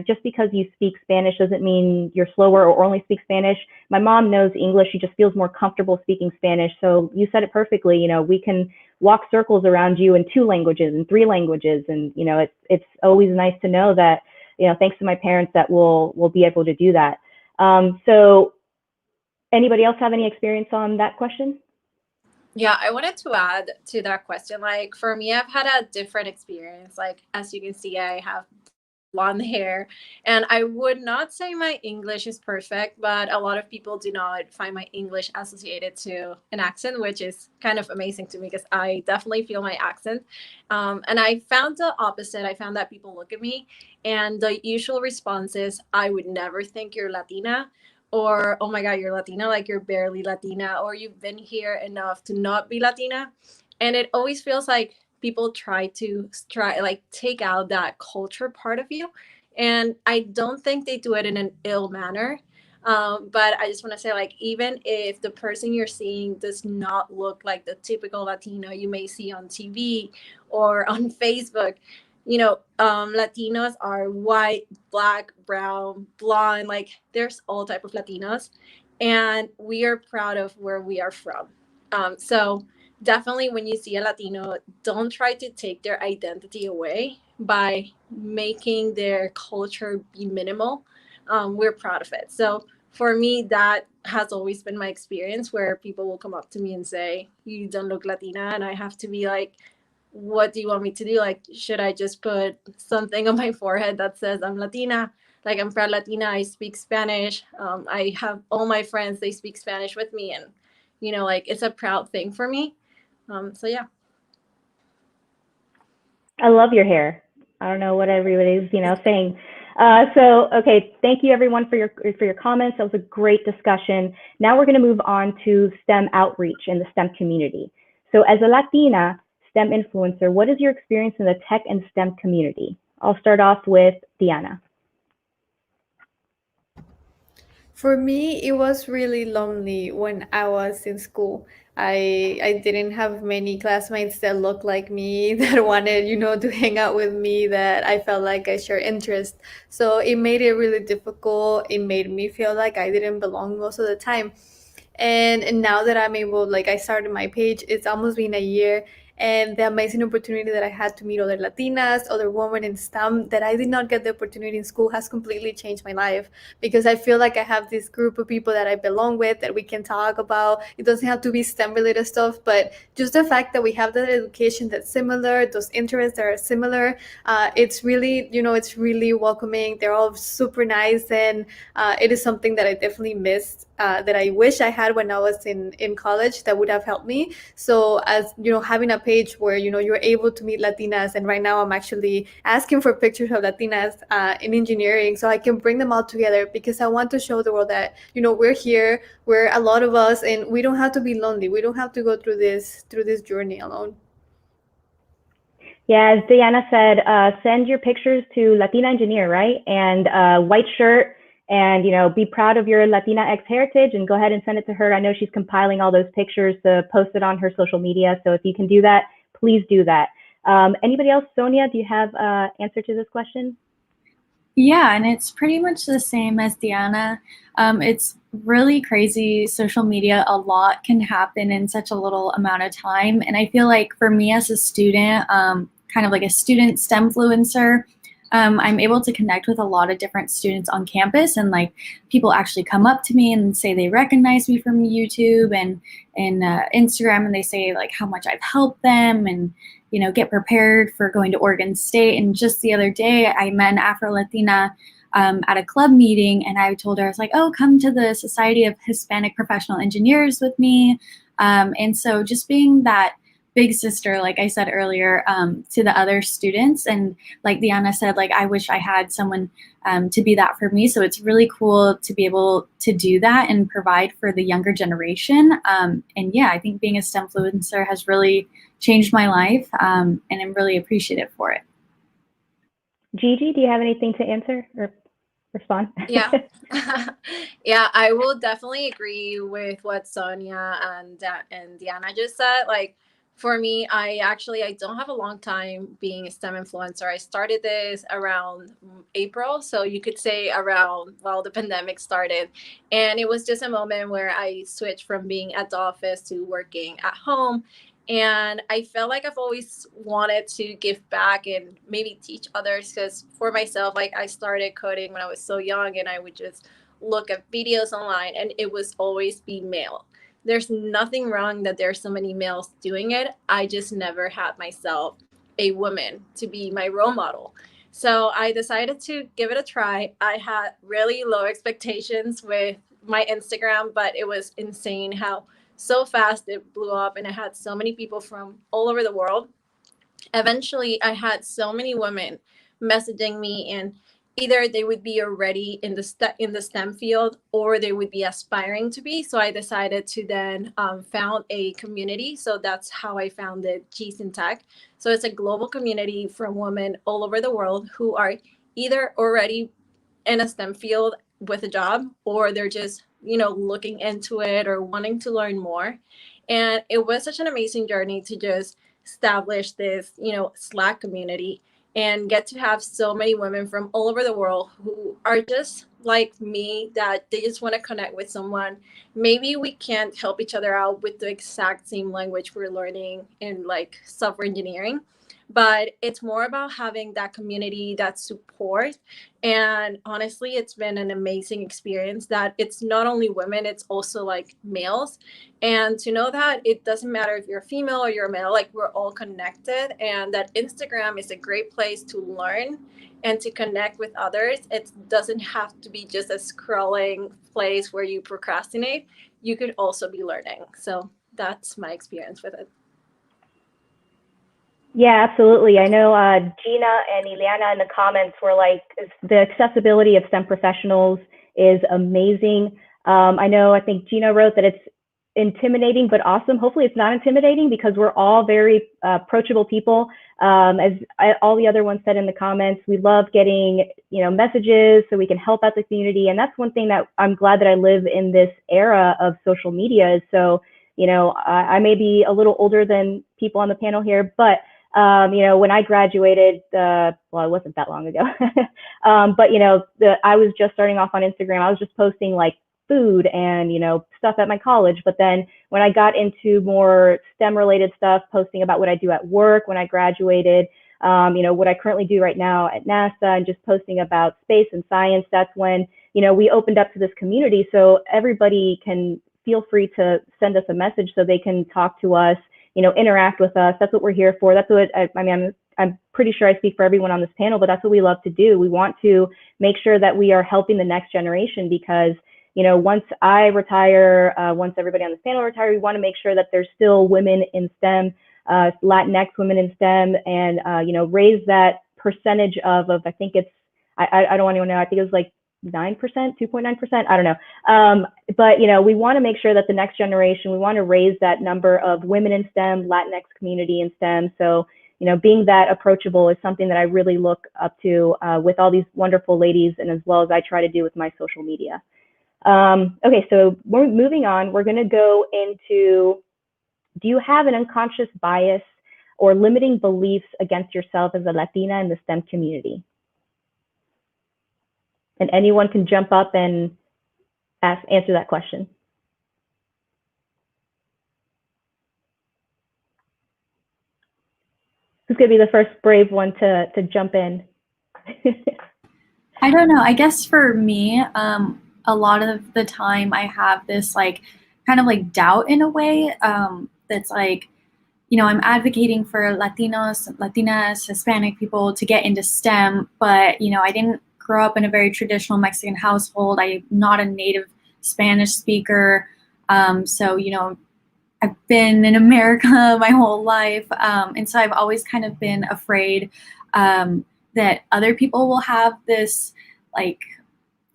just because you speak Spanish doesn't mean you're slower or only speak Spanish. My mom knows English. She just feels more comfortable speaking Spanish. So you said it perfectly. We can walk circles around you in 2 languages and 3 languages. And, it's always nice to know that, thanks to my parents, that we'll be able to do that. So anybody else have any experience on that question? Yeah, I wanted to add to that question. Like, for me, I've had a different experience. Like, as you can see, I have blonde hair, and I would not say my English is perfect, but a lot of people do not find my English associated to an accent, which is kind of amazing to me, because I definitely feel my accent. And I found the opposite. I found that people look at me, and the usual response is, I would never think you're Latina, or oh my god, you're Latina, like you're barely Latina, or you've been here enough to not be Latina. And it always feels like people try like take out that culture part of you, and I don't think they do it in an ill manner. But I just want to say, like, even if the person you're seeing does not look like the typical Latino you may see on TV or on Facebook, Latinos are white, black, brown, blonde. Like, there's all type of Latinos, and we are proud of where we are from. So definitely, when you see a Latino, don't try to take their identity away by making their culture be minimal. We're proud of it. So for me, that has always been my experience, where people will come up to me and say, you don't look Latina, and I have to be like, what do you want me to do? Like, should I just put something on my forehead that says I'm Latina? Like, I'm proud Latina, I speak Spanish. I have all my friends, they speak Spanish with me, and like, it's a proud thing for me. So yeah. I love your hair. I don't know what everybody's, saying. Okay, thank you everyone for your comments. That was a great discussion. Now we're going to move on to STEM outreach in the STEM community. So as a Latina STEM influencer, what is your experience in the tech and STEM community? I'll start off with Diana. For me, it was really lonely when I was in school. I didn't have many classmates that looked like me, that wanted, to hang out with me, that I felt like I shared interest. So it made it really difficult. It made me feel like I didn't belong most of the time. And now that I'm able, like, I started my page, it's almost been a year, and the amazing opportunity that I had to meet other Latinas, other women in STEM that I did not get the opportunity in school has completely changed my life, because I feel like I have this group of people that I belong with, that we can talk about. It doesn't have to be STEM related stuff, but just the fact that we have that education that's similar, those interests that are similar, it's really, it's really welcoming. They're all super nice, and it is something that I definitely missed that I wish I had when I was in college that would have helped me. So as you know, having a page where you're able to meet Latinas, and right now I'm actually asking for pictures of Latinas in engineering, so I can bring them all together, because I want to show the world that we're here, we're a lot of us, and we don't have to be lonely. We don't have to go through this journey alone. Yeah, as Diana said, send your pictures to Latina Engineer, right? And white shirt, and be proud of your Latinx heritage, and go ahead and send it to her. I know she's compiling all those pictures to post it on her social media, so if you can do that, please do that. Anybody else? Sonia, do you have an answer to this question? Yeah, and it's pretty much the same as Diana. It's really crazy. Social media, a lot can happen in such a little amount of time. And I feel like for me as a student, kind of like a student STEMfluencer, I'm able to connect with a lot of different students on campus, and like people actually come up to me and say they recognize me from YouTube and Instagram, and they say like how much I've helped them, and get prepared for going to Oregon State. And just the other day, I met an Afro-Latina at a club meeting, and I told her, I was like, oh, come to the Society of Hispanic Professional Engineers with me. And so just being that big sister, like I said earlier, to the other students. And like Diana said, like, I wish I had someone to be that for me. So it's really cool to be able to do that and provide for the younger generation. And yeah, I think being a STEMfluencer has really changed my life, and I'm really appreciative for it. Gigi, do you have anything to answer or respond? Yeah. Yeah, I will definitely agree with what Sonia and Diana just said. Like, for me, I don't have a long time being a STEM influencer. I started this around April, so you could say around while the pandemic started. And it was just a moment where I switched from being at the office to working at home. And I felt like I've always wanted to give back and maybe teach others, because for myself, like, I started coding when I was so young, and I would just look at videos online, and it was always be male. There's nothing wrong that there's so many males doing it. I just never had myself a woman to be my role model. So I decided to give it a try. I had really low expectations with my Instagram, but it was insane how so fast it blew up, and I had so many people from all over the world. Eventually, I had so many women messaging me, and either they would be already in the STEM field, or they would be aspiring to be. So I decided to then found a community. So that's how I founded Cheese in Tech. So it's a global community from women all over the world who are either already in a STEM field with a job, or they're just looking into it or wanting to learn more. And it was such an amazing journey to just establish this Slack community and get to have so many women from all over the world who are just like me, that they just want to connect with someone. Maybe we can't help each other out with the exact same language we're learning in like software engineering, but it's more about having that community, that support. And honestly, it's been an amazing experience that it's not only women, it's also like males. And to know that it doesn't matter if you're a female or you're a male, like, we're all connected, and that Instagram is a great place to learn and to connect with others. It doesn't have to be just a scrolling place where you procrastinate. You could also be learning. So that's my experience with it. Yeah, absolutely. I know Gina and Ileana in the comments were like, the accessibility of STEM professionals is amazing. I think Gina wrote that it's intimidating, but awesome. Hopefully it's not intimidating, because we're all very approachable people. As all the other ones said in the comments, we love getting messages so we can help out the community. And that's one thing that I'm glad that I live in this era of social media. Is so, I may be a little older than people on the panel here, but when I graduated, well, it wasn't that long ago, but I was just starting off on Instagram. I was just posting like food and stuff at my college. But then when I got into more STEM related stuff, posting about what I do at work when I graduated, what I currently do right now at NASA, and just posting about space and science, that's when we opened up to this community, so everybody can feel free to send us a message so they can talk to us, interact with us. That's what we're here for. That's what I'm pretty sure I speak for everyone on this panel, but that's what we love to do. We want to make sure that we are helping the next generation, because once I retire, once everybody on this panel retire, we want to make sure that there's still women in STEM, Latinx women in STEM, and raise that percentage of I think it's, I don't want anyone to know, I think it was like 9%, 2.9%, I don't know. But we want to make sure that the next generation, we want to raise that number of women in STEM, Latinx community in STEM. So, being that approachable is something that I really look up to with all these wonderful ladies, and as well as I try to do with my social media. Okay, so we're moving on. We're going to go into, do you have an unconscious bias or limiting beliefs against yourself as a Latina in the STEM community? And anyone can jump up and answer that question. Who's going to be the first brave one to jump in? I don't know. I guess for me, a lot of the time I have this kind of doubt in a way that's I'm advocating for Latinos, Latinas, Hispanic people to get into STEM, but I didn't grow up in a very traditional Mexican household. I'm not a native Spanish speaker. So, I've been in America my whole life. And so I've always kind of been afraid that other people will have this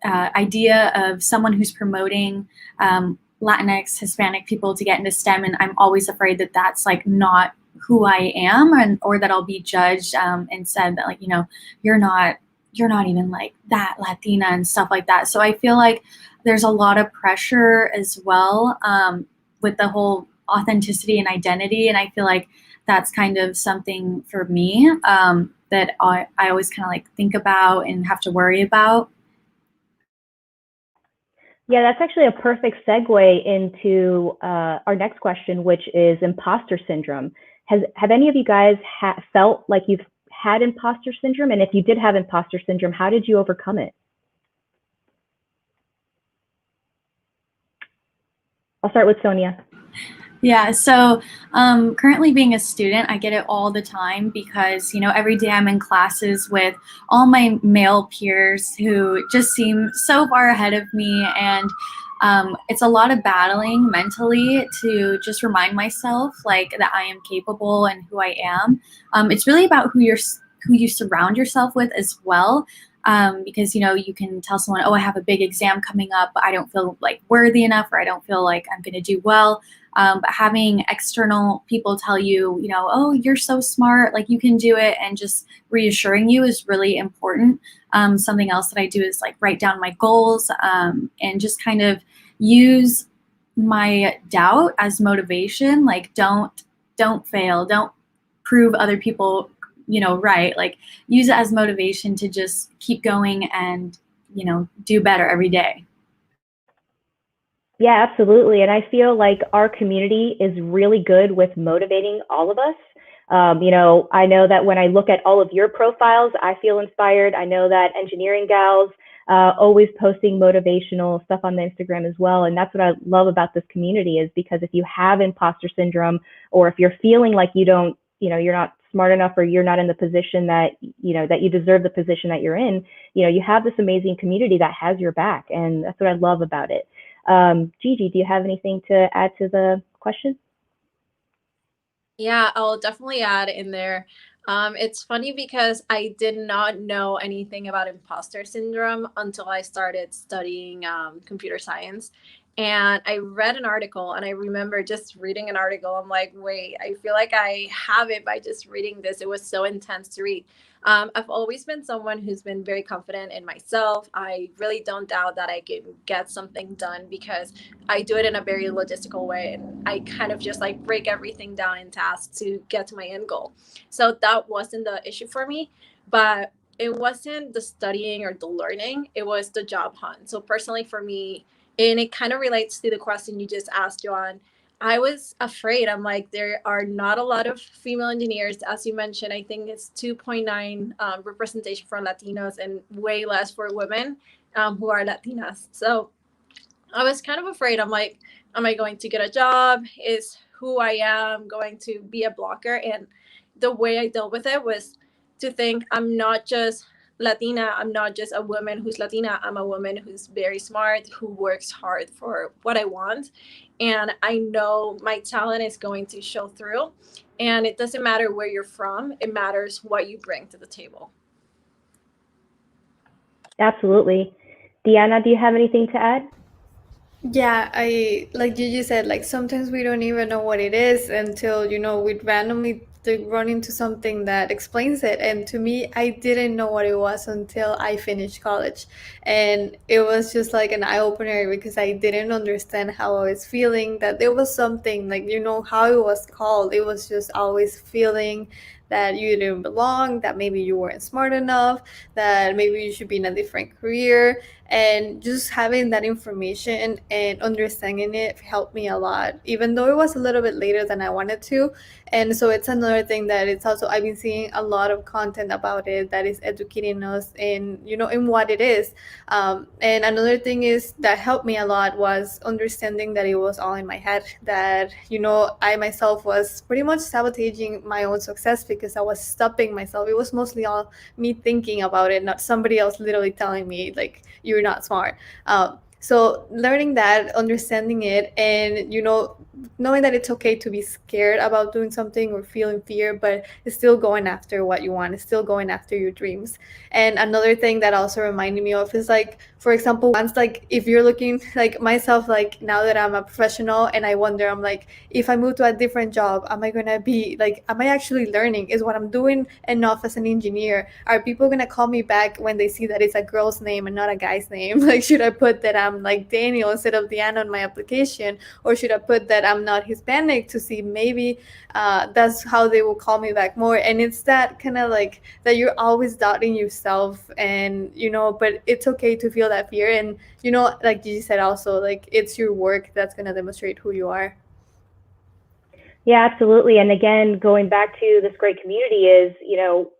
idea of someone who's promoting Latinx, Hispanic people to get into STEM. And I'm always afraid that that's not who I am, or that I'll be judged and said that you're not even that Latina and stuff like that. So I feel like there's a lot of pressure as well with the whole authenticity and identity. And I feel like that's kind of something for me that I always kind of think about and have to worry about. Yeah, that's actually a perfect segue into our next question, which is imposter syndrome. Have any of you guys felt like you've had imposter syndrome? And if you did have imposter syndrome, how did you overcome it? I'll start with Sonia. Yeah, so currently being a student, I get it all the time because, every day I'm in classes with all my male peers who just seem so far ahead of me. And it's a lot of battling mentally to just remind myself that I am capable and who I am. It's really about who you surround yourself with as well. Because, you can tell someone, oh, I have a big exam coming up, but I don't feel worthy enough, or I don't feel like I'm going to do well. But having external people tell you, oh, you're so smart, you can do it, and just reassuring you is really important. Something else that I do is write down my goals and just kind of use my doubt as motivation. Don't fail, don't prove other people right, use it as motivation to just keep going and do better every day. Yeah, absolutely. And I feel like our community is really good with motivating all of us. I know that when I look at all of your profiles, I feel inspired. I know that engineering gals always posting motivational stuff on the Instagram as well. And that's what I love about this community, is because if you have imposter syndrome, or if you're feeling like you don't, you're not smart enough, or you're not in the position that, that you deserve the position that you're in, you have this amazing community that has your back. And that's what I love about it. Gigi, do you have anything to add to the question? Yeah, I'll definitely add in there. It's funny because I did not know anything about imposter syndrome until I started studying computer science. And I read an article, and I remember just reading an article. I'm like, wait, I feel like I have it by just reading this. It was so intense to read. I've always been someone who's been very confident in myself. I really don't doubt that I can get something done because I do it in a very logistical way. And I kind of just break everything down in tasks to get to my end goal. So that wasn't the issue for me. But it wasn't the studying or the learning, it was the job hunt. So personally for me, and it kind of relates to the question you just asked, Joan, I was afraid. I'm like, there are not a lot of female engineers. As you mentioned, I think it's 2.9 representation for Latinos and way less for women who are Latinas. So I was kind of afraid. I'm like, am I going to get a job? Is who I am going to be a blocker? And the way I dealt with it was to think I'm not just Latina, I'm not just a woman who's Latina, I'm a woman who's very smart, who works hard for what I want. And I know my talent is going to show through. And it doesn't matter where you're from, it matters what you bring to the table. Absolutely. Deanna, do you have anything to add? Yeah, I like you just said, like sometimes we don't even know what it is until, we randomly run into something that explains it. And to me, I didn't know what it was until I finished college. And it was just like an eye opener because I didn't understand how I was feeling, that there was something like, how it was called. It was just always feeling that you didn't belong, that maybe you weren't smart enough, that maybe you should be in a different career. And just having that information and understanding it helped me a lot, even though it was a little bit later than I wanted to. And so it's another thing that it's also, I've been seeing a lot of content about it that is educating us in, in what it is. And another thing is that helped me a lot was understanding that it was all in my head, that, I myself was pretty much sabotaging my own success because I was stopping myself. It was mostly all me thinking about it, not somebody else literally telling me, like, you're not smart. So learning that, understanding it, and knowing that it's okay to be scared about doing something or feeling fear, but it's still going after what you want. It's still going after your dreams. And another thing that also reminded me of is, like, for example, once, like, if you're looking, like myself, like now that I'm a professional, and I wonder, I'm like, if I move to a different job, am I gonna be like, am I actually learning? Is what I'm doing enough as an engineer? Are people gonna call me back when they see that it's a girl's name and not a guy's name? Like, should I put that I'm like Daniel instead of Diana on my application, or should I put that I'm not Hispanic to see maybe that's how they will call me back more? And it's that kind of like that you're always doubting yourself, and but it's okay to feel that fear. And like you said, also, like, it's your work that's going to demonstrate who you are. Yeah, absolutely. And again, going back to this great community is,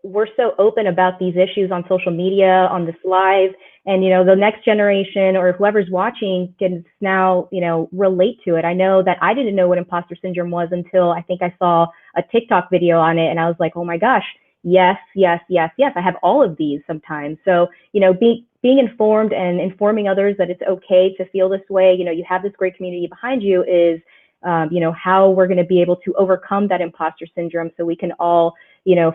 we're so open about these issues on social media, on this live, and, the next generation or whoever's watching can now, relate to it. I know that I didn't know what imposter syndrome was until I think I saw a TikTok video on it, and I was like, oh my gosh, yes, yes, yes, yes. I have all of these sometimes. So, being informed and informing others that it's okay to feel this way, you have this great community behind you is, how we're going to be able to overcome that imposter syndrome so we can all,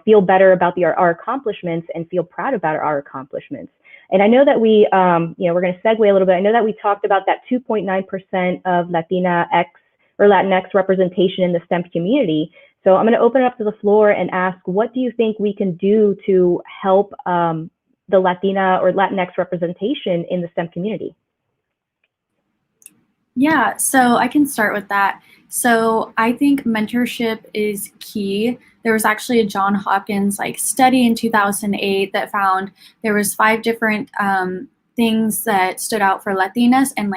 feel better about our accomplishments and feel proud about our accomplishments. And I know that we're going to segue a little bit. I know that we talked about that 2.9% of Latinx or Latinx representation in the STEM community. So I'm going to open it up to the floor and ask, what do you think we can do to help the Latina or Latinx representation in the STEM community? Yeah, so I can start with that. So I think mentorship is key. There was actually a John Hopkins study in 2008 that found there was 5 different things that stood out for Latinas and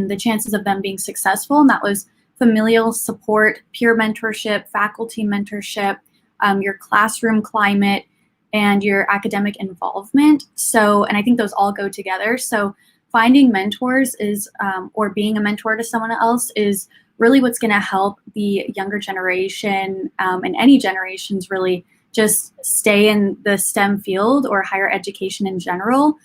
the chances of them being successful, and that was familial support, peer mentorship, faculty mentorship, your classroom climate, and your academic involvement. So, and I think those all go together. So finding mentors is, or being a mentor to someone else is really what's going to help the younger generation and any generations really just stay in the STEM field or higher education in general.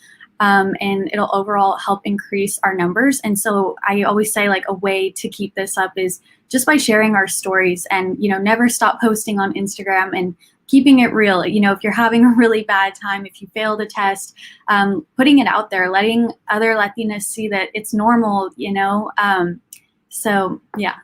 And it'll overall help increase our numbers. And so I always say a way to keep this up is just by sharing our stories and, never stop posting on Instagram and keeping it real. If you're having a really bad time, if you failed a test, putting it out there, letting other Latinas see that it's normal, so yeah.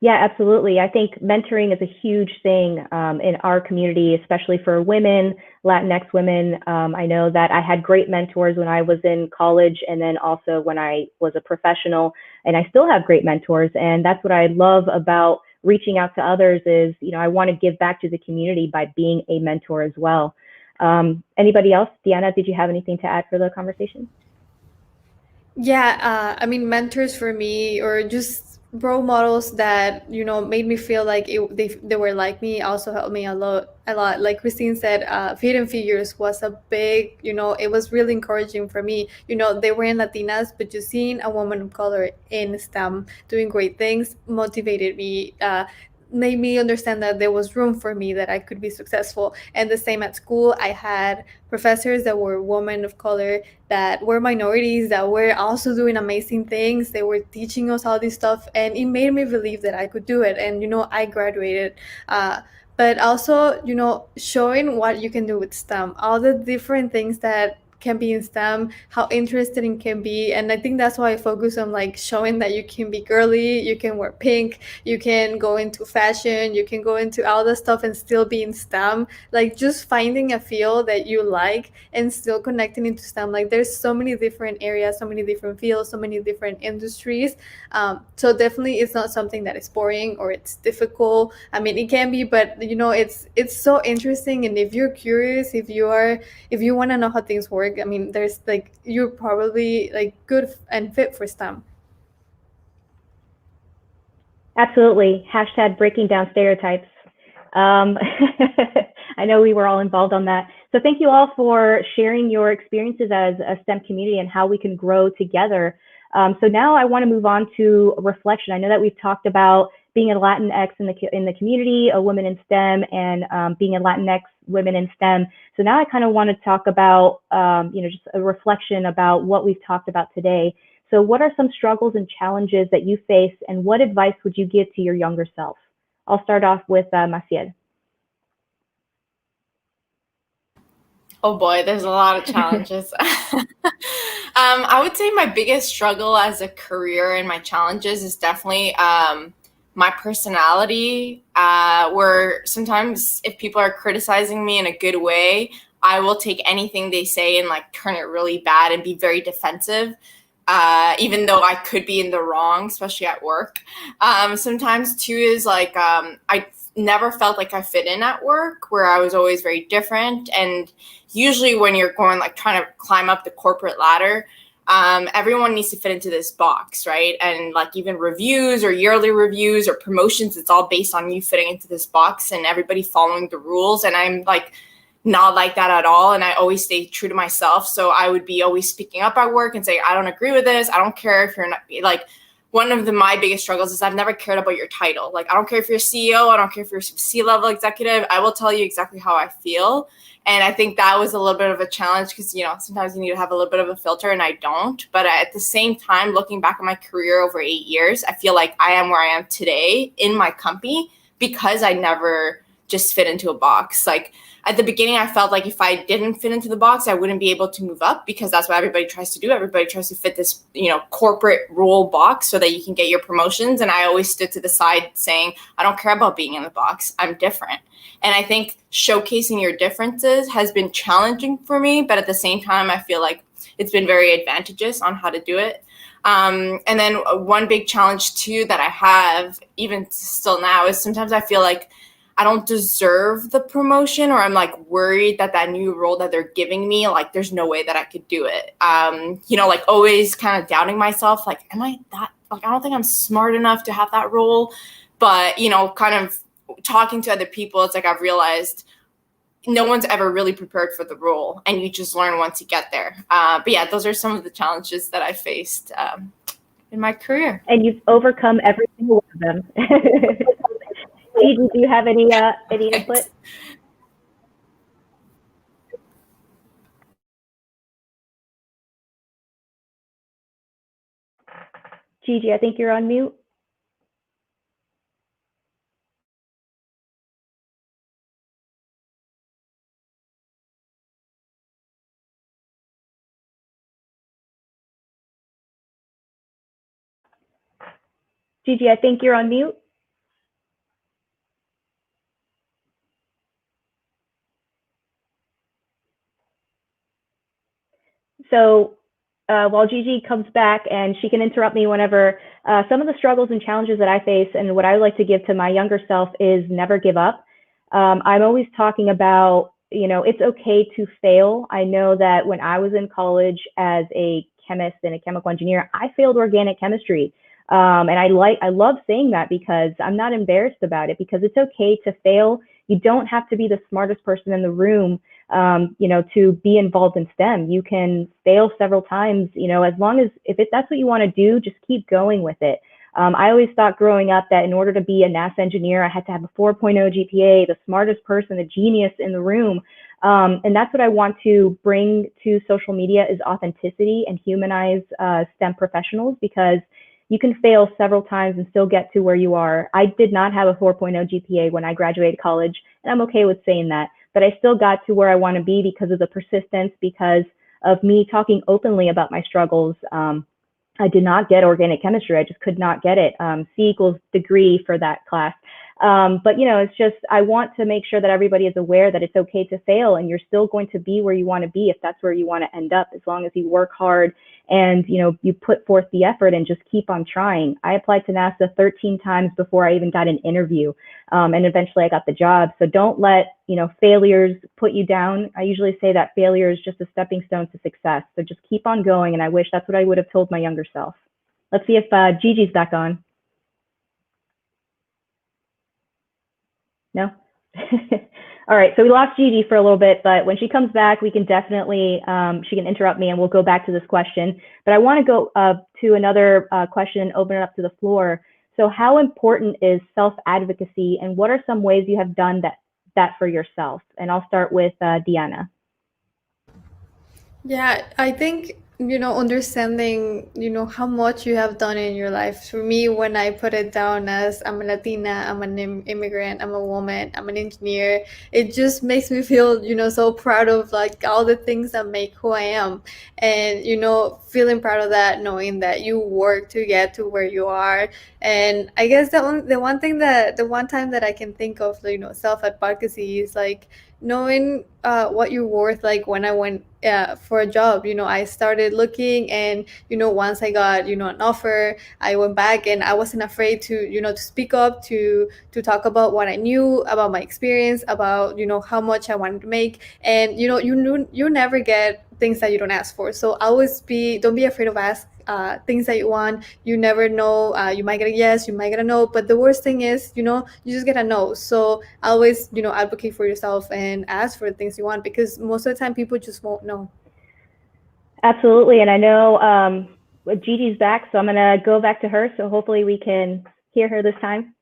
Yeah, absolutely. I think mentoring is a huge thing in our community, especially for women, Latinx women. I know that I had great mentors when I was in college and then also when I was a professional, and I still have great mentors. And that's what I love about reaching out to others is, I want to give back to the community by being a mentor as well. Anybody else? Deanna, did you have anything to add for the conversation? Yeah, I mean, mentors for me, or just role models that made me feel like they were like me, also helped me a lot. Like Christine said, Hidden Figures was a big, it was really encouraging for me. They were in Latinas, but just seeing a woman of color in STEM doing great things motivated me. made me understand that there was room for me, that I could be successful. And the same at school, I had professors that were women of color, that were minorities, that were also doing amazing things. They were teaching us all this stuff, and it made me believe that I could do it. And, I graduated. But also, showing what you can do with STEM, all the different things that can be in STEM, how interesting it can be. And I think that's why I focus on like showing that you can be girly, you can wear pink, you can go into fashion, you can go into all the stuff and still be in STEM. Like just finding a field that you like and still connecting into STEM. Like there's so many different areas, so many different fields, so many different industries. So definitely it's not something that is boring or it's difficult. I mean, it can be, but it's so interesting. And if you're curious, if you want to know how things work, I mean, there's like, you're probably like good and fit for STEM. Absolutely. Hashtag breaking down stereotypes. I know we were all involved on that. So thank you all for sharing your experiences as a STEM community and how we can grow together. So now I want to move on to reflection. I know that we've talked about being a Latinx in the community, a woman in STEM, and being a Latinx women in STEM. So now I kind of want to talk about, just a reflection about what we've talked about today. So what are some struggles and challenges that you face, and what advice would you give to your younger self? I'll start off with Maciel. Oh boy, there's a lot of challenges. I would say my biggest struggle as a career and my challenges is definitely my personality, where sometimes if people are criticizing me in a good way, I will take anything they say and like turn it really bad and be very defensive, even though I could be in the wrong, especially at work. Sometimes too is like I never felt like I fit in at work, where I was always very different. And usually when you're going like trying to climb up the corporate ladder, everyone needs to fit into this box, right? And like even reviews or yearly reviews or promotions, it's all based on you fitting into this box and everybody following the rules. And I'm like not like that at all. And I always stay true to myself. So I would be always speaking up at work and say, I don't agree with this. I don't care if you're not like, one of my biggest struggles is I've never cared about your title. Like, I don't care if you're a CEO, I don't care if you're a C-level executive, I will tell you exactly how I feel. And I think that was a little bit of a challenge because, sometimes you need to have a little bit of a filter and I don't. But at the same time, looking back at my career over 8 years, I feel like I am where I am today in my company because I never just fit into a box. Like at the beginning, I felt like if I didn't fit into the box, I wouldn't be able to move up because that's what everybody tries to do. Everybody tries to fit this, corporate role box so that you can get your promotions. And I always stood to the side saying, I don't care about being in the box. I'm different. And I think showcasing your differences has been challenging for me. But at the same time, I feel like it's been very advantageous on how to do it. And then one big challenge too that I have even still now is sometimes I feel like I don't deserve the promotion, or I'm like worried that new role that they're giving me, like there's no way that I could do it. Like always kind of doubting myself, like, am I that, like, I don't think I'm smart enough to have that role. But, kind of talking to other people, it's like I've realized no one's ever really prepared for the role and you just learn once you get there. But yeah, those are some of the challenges that I faced in my career. And you've overcome every single one of them. Gigi, do you have any input? Gigi, I think you're on mute. Gigi, I think you're on mute. So while Gigi comes back, and she can interrupt me whenever, some of the struggles and challenges that I face and what I would like to give to my younger self is never give up. I'm always talking about, it's okay to fail. I know that when I was in college as a chemist and a chemical engineer, I failed organic chemistry. And I love saying that because I'm not embarrassed about it, because it's okay to fail. You don't have to be the smartest person in the room, to be involved in STEM. You can fail several times, as long as, if that's what you want to do, just keep going with it. I always thought growing up that in order to be a NASA engineer, I had to have a 4.0 GPA, the smartest person, the genius in the room. And that's what I want to bring to social media is authenticity and humanize STEM professionals, because you can fail several times and still get to where you are. I did not have a 4.0 GPA when I graduated college, and I'm okay with saying that, but I still got to where I want to be because of the persistence, because of me talking openly about my struggles. I did not get organic chemistry. I just could not get it. C equals degree for that class. But, you know, it's just, I want to make sure that everybody is aware that it's okay to fail, and you're still going to be where you want to be if that's where you want to end up, as long as you work hard and, you know, you put forth the effort and just keep on trying. I applied to NASA 13 times before I even got an interview, and eventually I got the job. So don't let, you know, failures put you down. I usually say that failure is just a stepping stone to success. So just keep on going, and I wish that's what I would have told my younger self. Let's see if Gigi's back on. No? All right, so we lost Gigi for a little bit, but when she comes back, we can definitely, she can interrupt me and we'll go back to this question. But I want to go to another question and open it up to the floor. So how important is self-advocacy, and what are some ways you have done that for yourself? And I'll start with Deanna. Yeah, I think, understanding, how much you have done in your life. For me, when I put it down as I'm a Latina, I'm an immigrant, I'm a woman, I'm an engineer, it just makes me feel, so proud of like all the things that make who I am. And, feeling proud of that, knowing that you work to get to where you are. And I guess the one time that I can think of, self-advocacy is like knowing what you're worth. Like when I went for a job, I started looking, and once I got an offer, I went back, and I wasn't afraid to to speak up, to talk about what I knew about my experience, about how much I wanted to make. And you never get things that you don't ask for. So don't be afraid of ask things that you want. You never know, you might get a yes, you might get a no, but the worst thing is you just get a no. So always advocate for yourself and ask for the things you want, because most of the time people just won't know. Absolutely. And I know Gigi's back, so I'm going to go back to her, so hopefully we can hear her this time.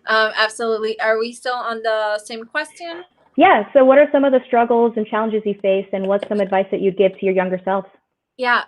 Absolutely. Are we still on the same question? Yeah, so what are some of the struggles and challenges you face, and what's some advice that you'd give to your younger self? Yeah,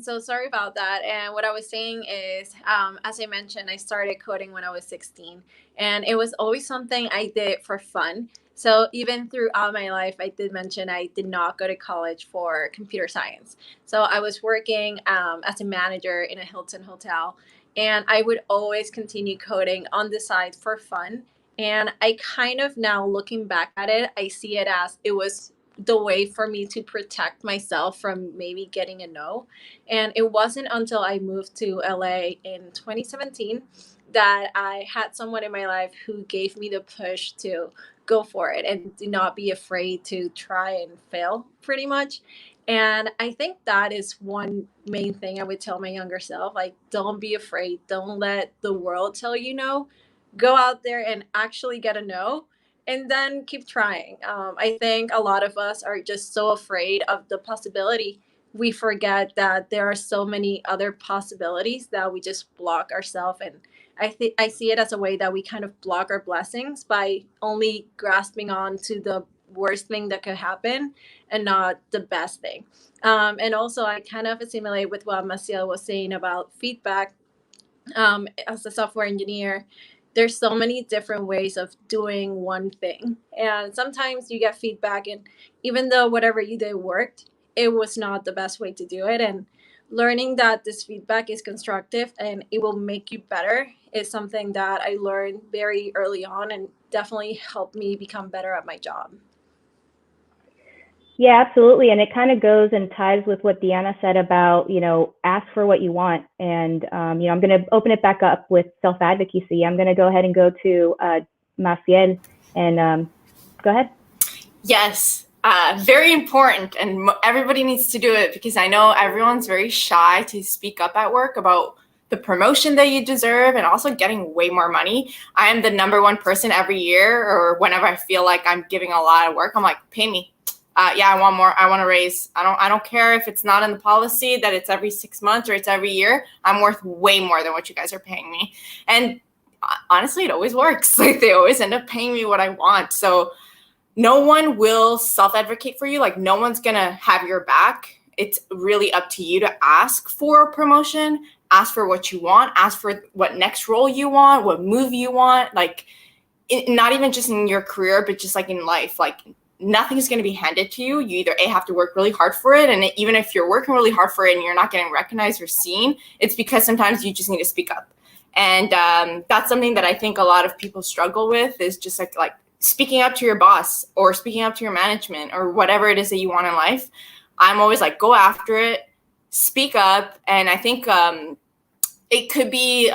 so sorry about that. And what I was saying is, as I mentioned, I started coding when I was 16, and it was always something I did for fun. So even throughout my life, I did mention I did not go to college for computer science. So I was working as a manager in a Hilton hotel, and I would always continue coding on the side for fun. And I kind of, now looking back at it, I see it as it was the way for me to protect myself from maybe getting a no. And it wasn't until I moved to LA in 2017 that I had someone in my life who gave me the push to go for it and do not be afraid to try and fail, pretty much. And I think that is one main thing I would tell my younger self. Like, don't be afraid. Don't let the world tell you no. Go out there and actually get a no, and then keep trying. I think a lot of us are just so afraid of the possibility. We forget that there are so many other possibilities that we just block ourselves. And I see it as a way that we kind of block our blessings by only grasping on to the worst thing that could happen and not the best thing. And also, I kind of assimilate with what Maciel was saying about feedback. As a software engineer, there's so many different ways of doing one thing, and sometimes you get feedback, and even though whatever you did worked, it was not the best way to do it. And learning that this feedback is constructive and it will make you better is something that I learned very early on, and definitely helped me become better at my job. Yeah, absolutely. And it kind of goes and ties with what Deanna said about, ask for what you want. And, I'm going to open it back up with self-advocacy. I'm going to go ahead and go to Maciel, and go ahead. Yes, very important. And everybody needs to do it, because I know everyone's very shy to speak up at work about the promotion that you deserve, and also getting way more money. I am the number one person every year, or whenever I feel like I'm giving a lot of work, I'm like, pay me. I want more. I want to raise. I don't care if it's not in the policy that it's every 6 months or it's every year. I'm worth way more than what you guys are paying me. And honestly, it always works. Like, they always end up paying me what I want. So no one will self-advocate for you. Like, no one's going to have your back. It's really up to you to ask for a promotion, ask for what you want, ask for what next role you want, what move you want. Like, not even just in your career, but just like in life. Like, nothing's going to be handed to you. You either have to work really hard for it. And even if you're working really hard for it and you're not getting recognized or seen, it's because sometimes you just need to speak up. And that's something that I think a lot of people struggle with, is just like speaking up to your boss or speaking up to your management or whatever it is that you want in life. I'm always like, go after it, speak up. And I think it could be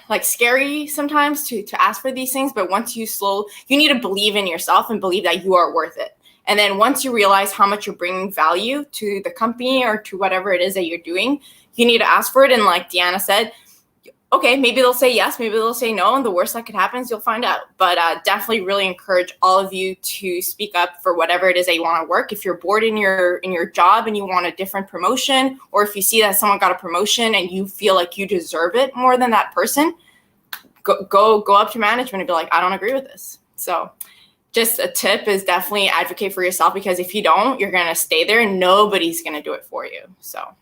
like scary sometimes to ask for these things, but once you need to believe in yourself and believe that you are worth it. And then once you realize how much you're bringing value to the company or to whatever it is that you're doing, you need to ask for it. And like Deanna said, okay, maybe they'll say yes, maybe they'll say no, and the worst that could happen is you'll find out. But definitely really encourage all of you to speak up for whatever it is that you want to work. If you're bored in your job and you want a different promotion, or if you see that someone got a promotion and you feel like you deserve it more than that person, go up to management and be like, I don't agree with this. So just a tip is definitely advocate for yourself, because if you don't, you're going to stay there and nobody's going to do it for you. So.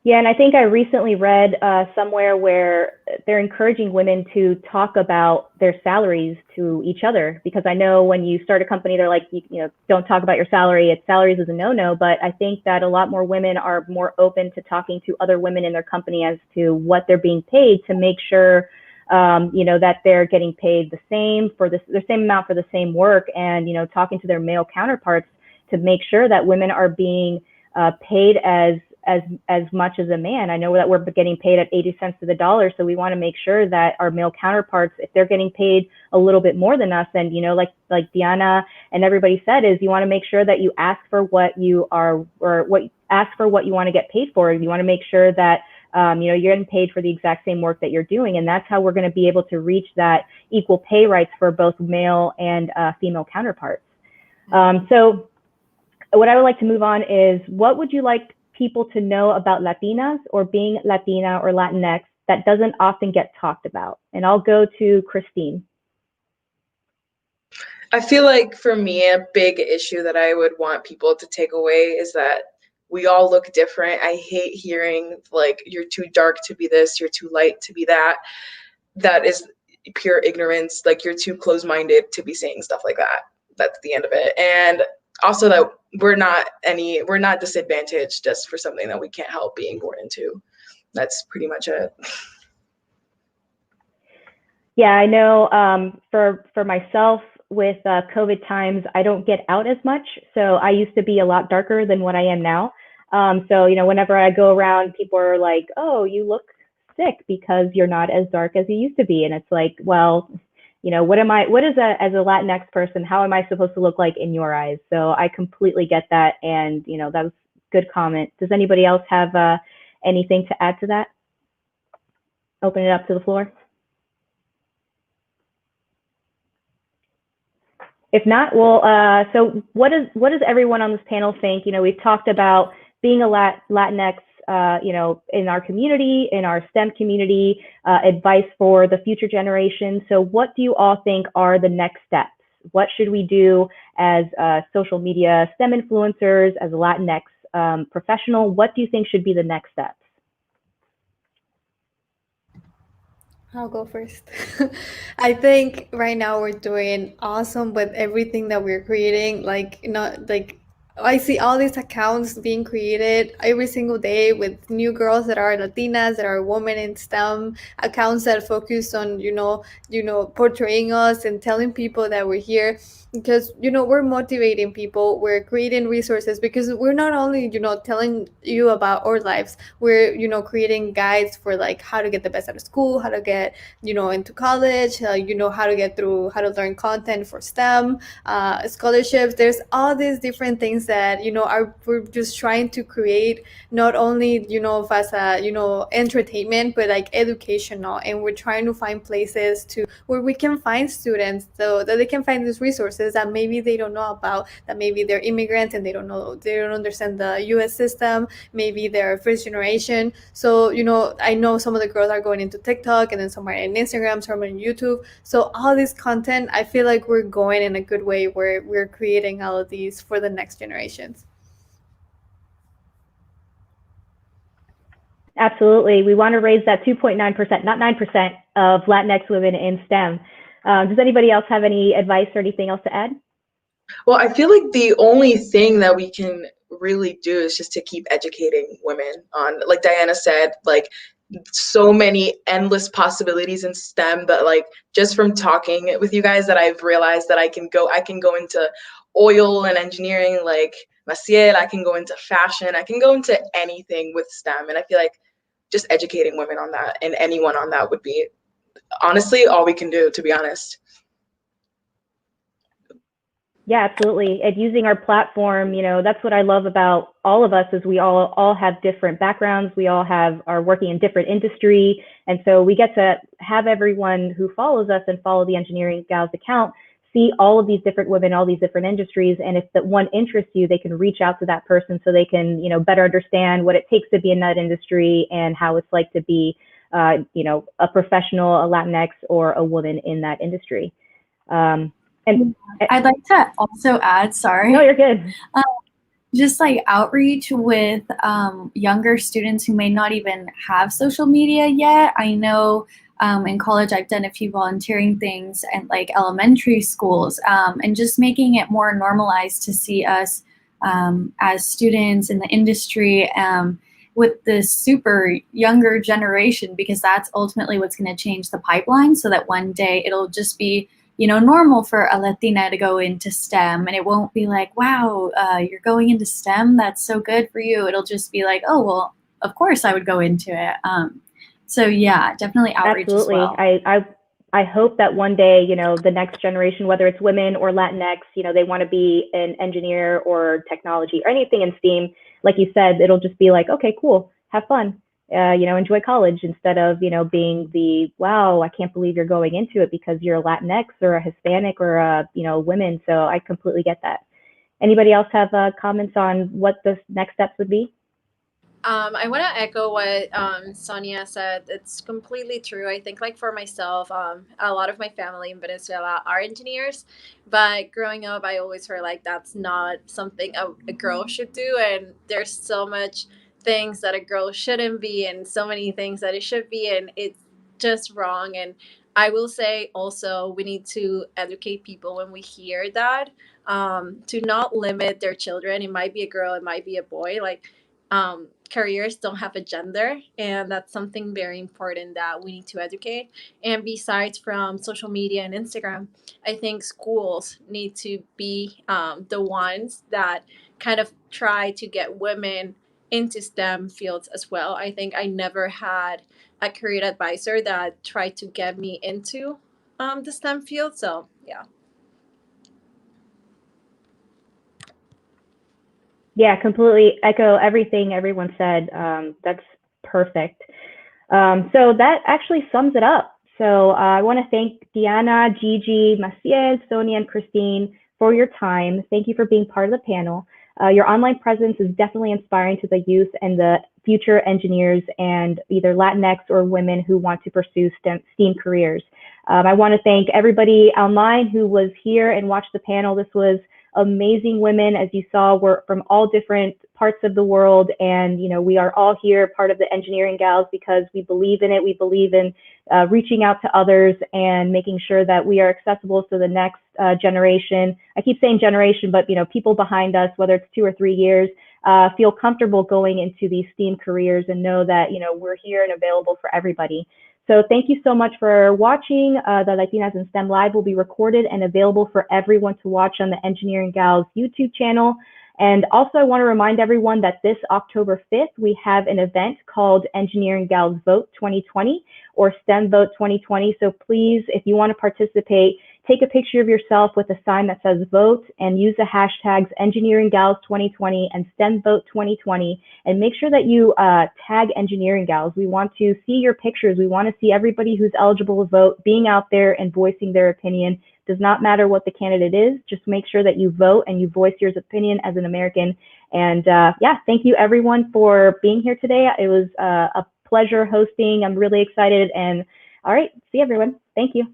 Yeah, and I think I recently read somewhere where they're encouraging women to talk about their salaries to each other, because I know when you start a company, they're like, don't talk about your salary. Salaries is a no-no, but I think that a lot more women are more open to talking to other women in their company as to what they're being paid, to make sure, that they're getting paid the same amount for the same work, and, talking to their male counterparts to make sure that women are being paid as much as a man. I know that we're getting paid at 80 cents to the dollar, so we want to make sure that our male counterparts, if they're getting paid a little bit more than us, and like Diana and everybody said, is you want to make sure that you ask for what you are, or ask for what you want to get paid for. You want to make sure that you're getting paid for the exact same work that you're doing, and that's how we're going to be able to reach that equal pay rights for both male and female counterparts. So what I would like to move on is, what would you like people to know about Latinas or being Latina or Latinx that doesn't often get talked about? And I'll go to Christine. I feel like for me, a big issue that I would want people to take away is that we all look different. I hate hearing like, you're too dark to be this, you're too light to be that. That is pure ignorance. Like, you're too closed-minded to be saying stuff like that. That's the end of it. And also that we're not disadvantaged just for something that we can't help being born into. That's pretty much it. Yeah, I know for myself, with COVID times, I don't get out as much. So I used to be a lot darker than what I am now. So, whenever I go around, people are like, oh, you look sick because you're not as dark as you used to be. And it's like, well, as a Latinx person, how am I supposed to look like in your eyes? So I completely get that. And, that was a good comment. Does anybody else have anything to add to that? Open it up to the floor. If not, well, so what does everyone on this panel think? We've talked about being a Latinx, in our community, in our STEM community, advice for the future generation. So what do you all think are the next steps? What should we do as social media STEM influencers, as a Latinx professional? What do you think should be the next steps? I'll go first. I think right now we're doing awesome with everything that we're creating. I see all these accounts being created every single day with new girls that are Latinas, that are women in STEM, accounts that focus on, portraying us and telling people that we're here. Because, we're motivating people, we're creating resources, because we're not only, telling you about our lives, we're, creating guides for like how to get the best out of school, how to get, into college, how to learn content for STEM, scholarships. There's all these different things that, we're just trying to create, not only, as a, entertainment, but like educational. And we're trying to find places where we can find students so that they can find these resources resources that maybe they don't know about, that maybe they're immigrants and they don't understand the US system, maybe they're first generation. So, you know, I know some of the girls are going into TikTok and then some are in Instagram, some are in YouTube. So all this content, I feel like we're going in a good way where we're creating all of these for the next generations. Absolutely. We want to raise that 2.9%, not 9%, of Latinx women in STEM. Does anybody else have any advice or anything else to add? Well, I feel like the only thing that we can really do is just to keep educating women on, like Diana said, like so many endless possibilities in STEM that, like, just from talking with you guys, that I've realized that I can go into oil and engineering like Maciel, I can go into fashion, I can go into anything with STEM. And I feel like just educating women on that and anyone on that would be honestly all we can do, to be honest. Yeah, absolutely. And using our platform, you know, that's what I love about all of us, is we all have different backgrounds. We all are working in different industry. And so we get to have everyone who follows us and follow the Engineering Gals account see all of these different women, all these different industries. And if that one interests you, they can reach out to that person so they can, you know, better understand what it takes to be in that industry and how it's like to be, you know, a professional, a Latinx, or a woman in that industry. And I'd like to also add, sorry. No, you're good. Just like outreach with younger students who may not even have social media yet. I know in college I've done a few volunteering things at like elementary schools, and just making it more normalized to see us as students in the industry with this super younger generation, because that's ultimately what's going to change the pipeline, so that one day it'll just be, you know, normal for a Latina to go into STEM, and it won't be like, wow, you're going into STEM, that's so good for you. It'll just be like, oh, well, of course I would go into it. So yeah, definitely outreach. Absolutely. As well. I hope that one day, you know, the next generation, whether it's women or Latinx, you know, they want to be an engineer or technology or anything in STEAM. Like you said, it'll just be like, okay, cool, have fun. You know, enjoy college, instead of, you know, being the, wow, I can't believe you're going into it because you're a Latinx or a Hispanic or a, you know, women. So I completely get that. Anybody else have comments on what the next steps would be? I want to echo what Sonia said. It's completely true. I think, like, for myself, a lot of my family in Venezuela are engineers, but growing up, I always heard like that's not something a girl should do, and there's so much things that a girl shouldn't be, and so many things that it should be, and it's just wrong. And I will say also, we need to educate people when we hear that, to not limit their children. It might be a girl, it might be a boy. Like, careers don't have a gender, and that's something very important that we need to educate. And besides from social media and Instagram, I think schools need to be the ones that kind of try to get women into STEM fields as well. I think I never had a career advisor that tried to get me into the STEM field. So yeah. Yeah, completely echo everything everyone said. That's perfect. So that actually sums it up. So I want to thank Diana, Gigi, Maciel, Sonia, and Christine for your time. Thank you for being part of the panel. Your online presence is definitely inspiring to the youth and the future engineers and either Latinx or women who want to pursue STEAM careers. I want to thank everybody online who was here and watched the panel. This was amazing women, as you saw, were from all different parts of the world. And, you know, we are all here part of the Engineering Gals because we believe in it. We believe in reaching out to others and making sure that we are accessible so the next generation, I keep saying generation, but, you know, people behind us, whether it's 2 or 3 years, feel comfortable going into these STEAM careers and know that, you know, we're here and available for everybody. So thank you so much for watching. The Latinas in STEM Live will be recorded and available for everyone to watch on the Engineering Gals YouTube channel. And also, I want to remind everyone that this October 5th, we have an event called Engineering Gals Vote 2020 or STEM Vote 2020. So please, if you want to participate, take a picture of yourself with a sign that says vote and use the hashtags Engineering Gals 2020 and STEM Vote 2020, and make sure that you tag Engineering Gals. We want to see your pictures. We want to see everybody who's eligible to vote being out there and voicing their opinion, Does not matter what the candidate is. Just make sure that you vote and you voice your opinion as an American. And yeah, thank you everyone for being here today. It was a pleasure hosting. I'm really excited. And all right, see everyone. Thank you.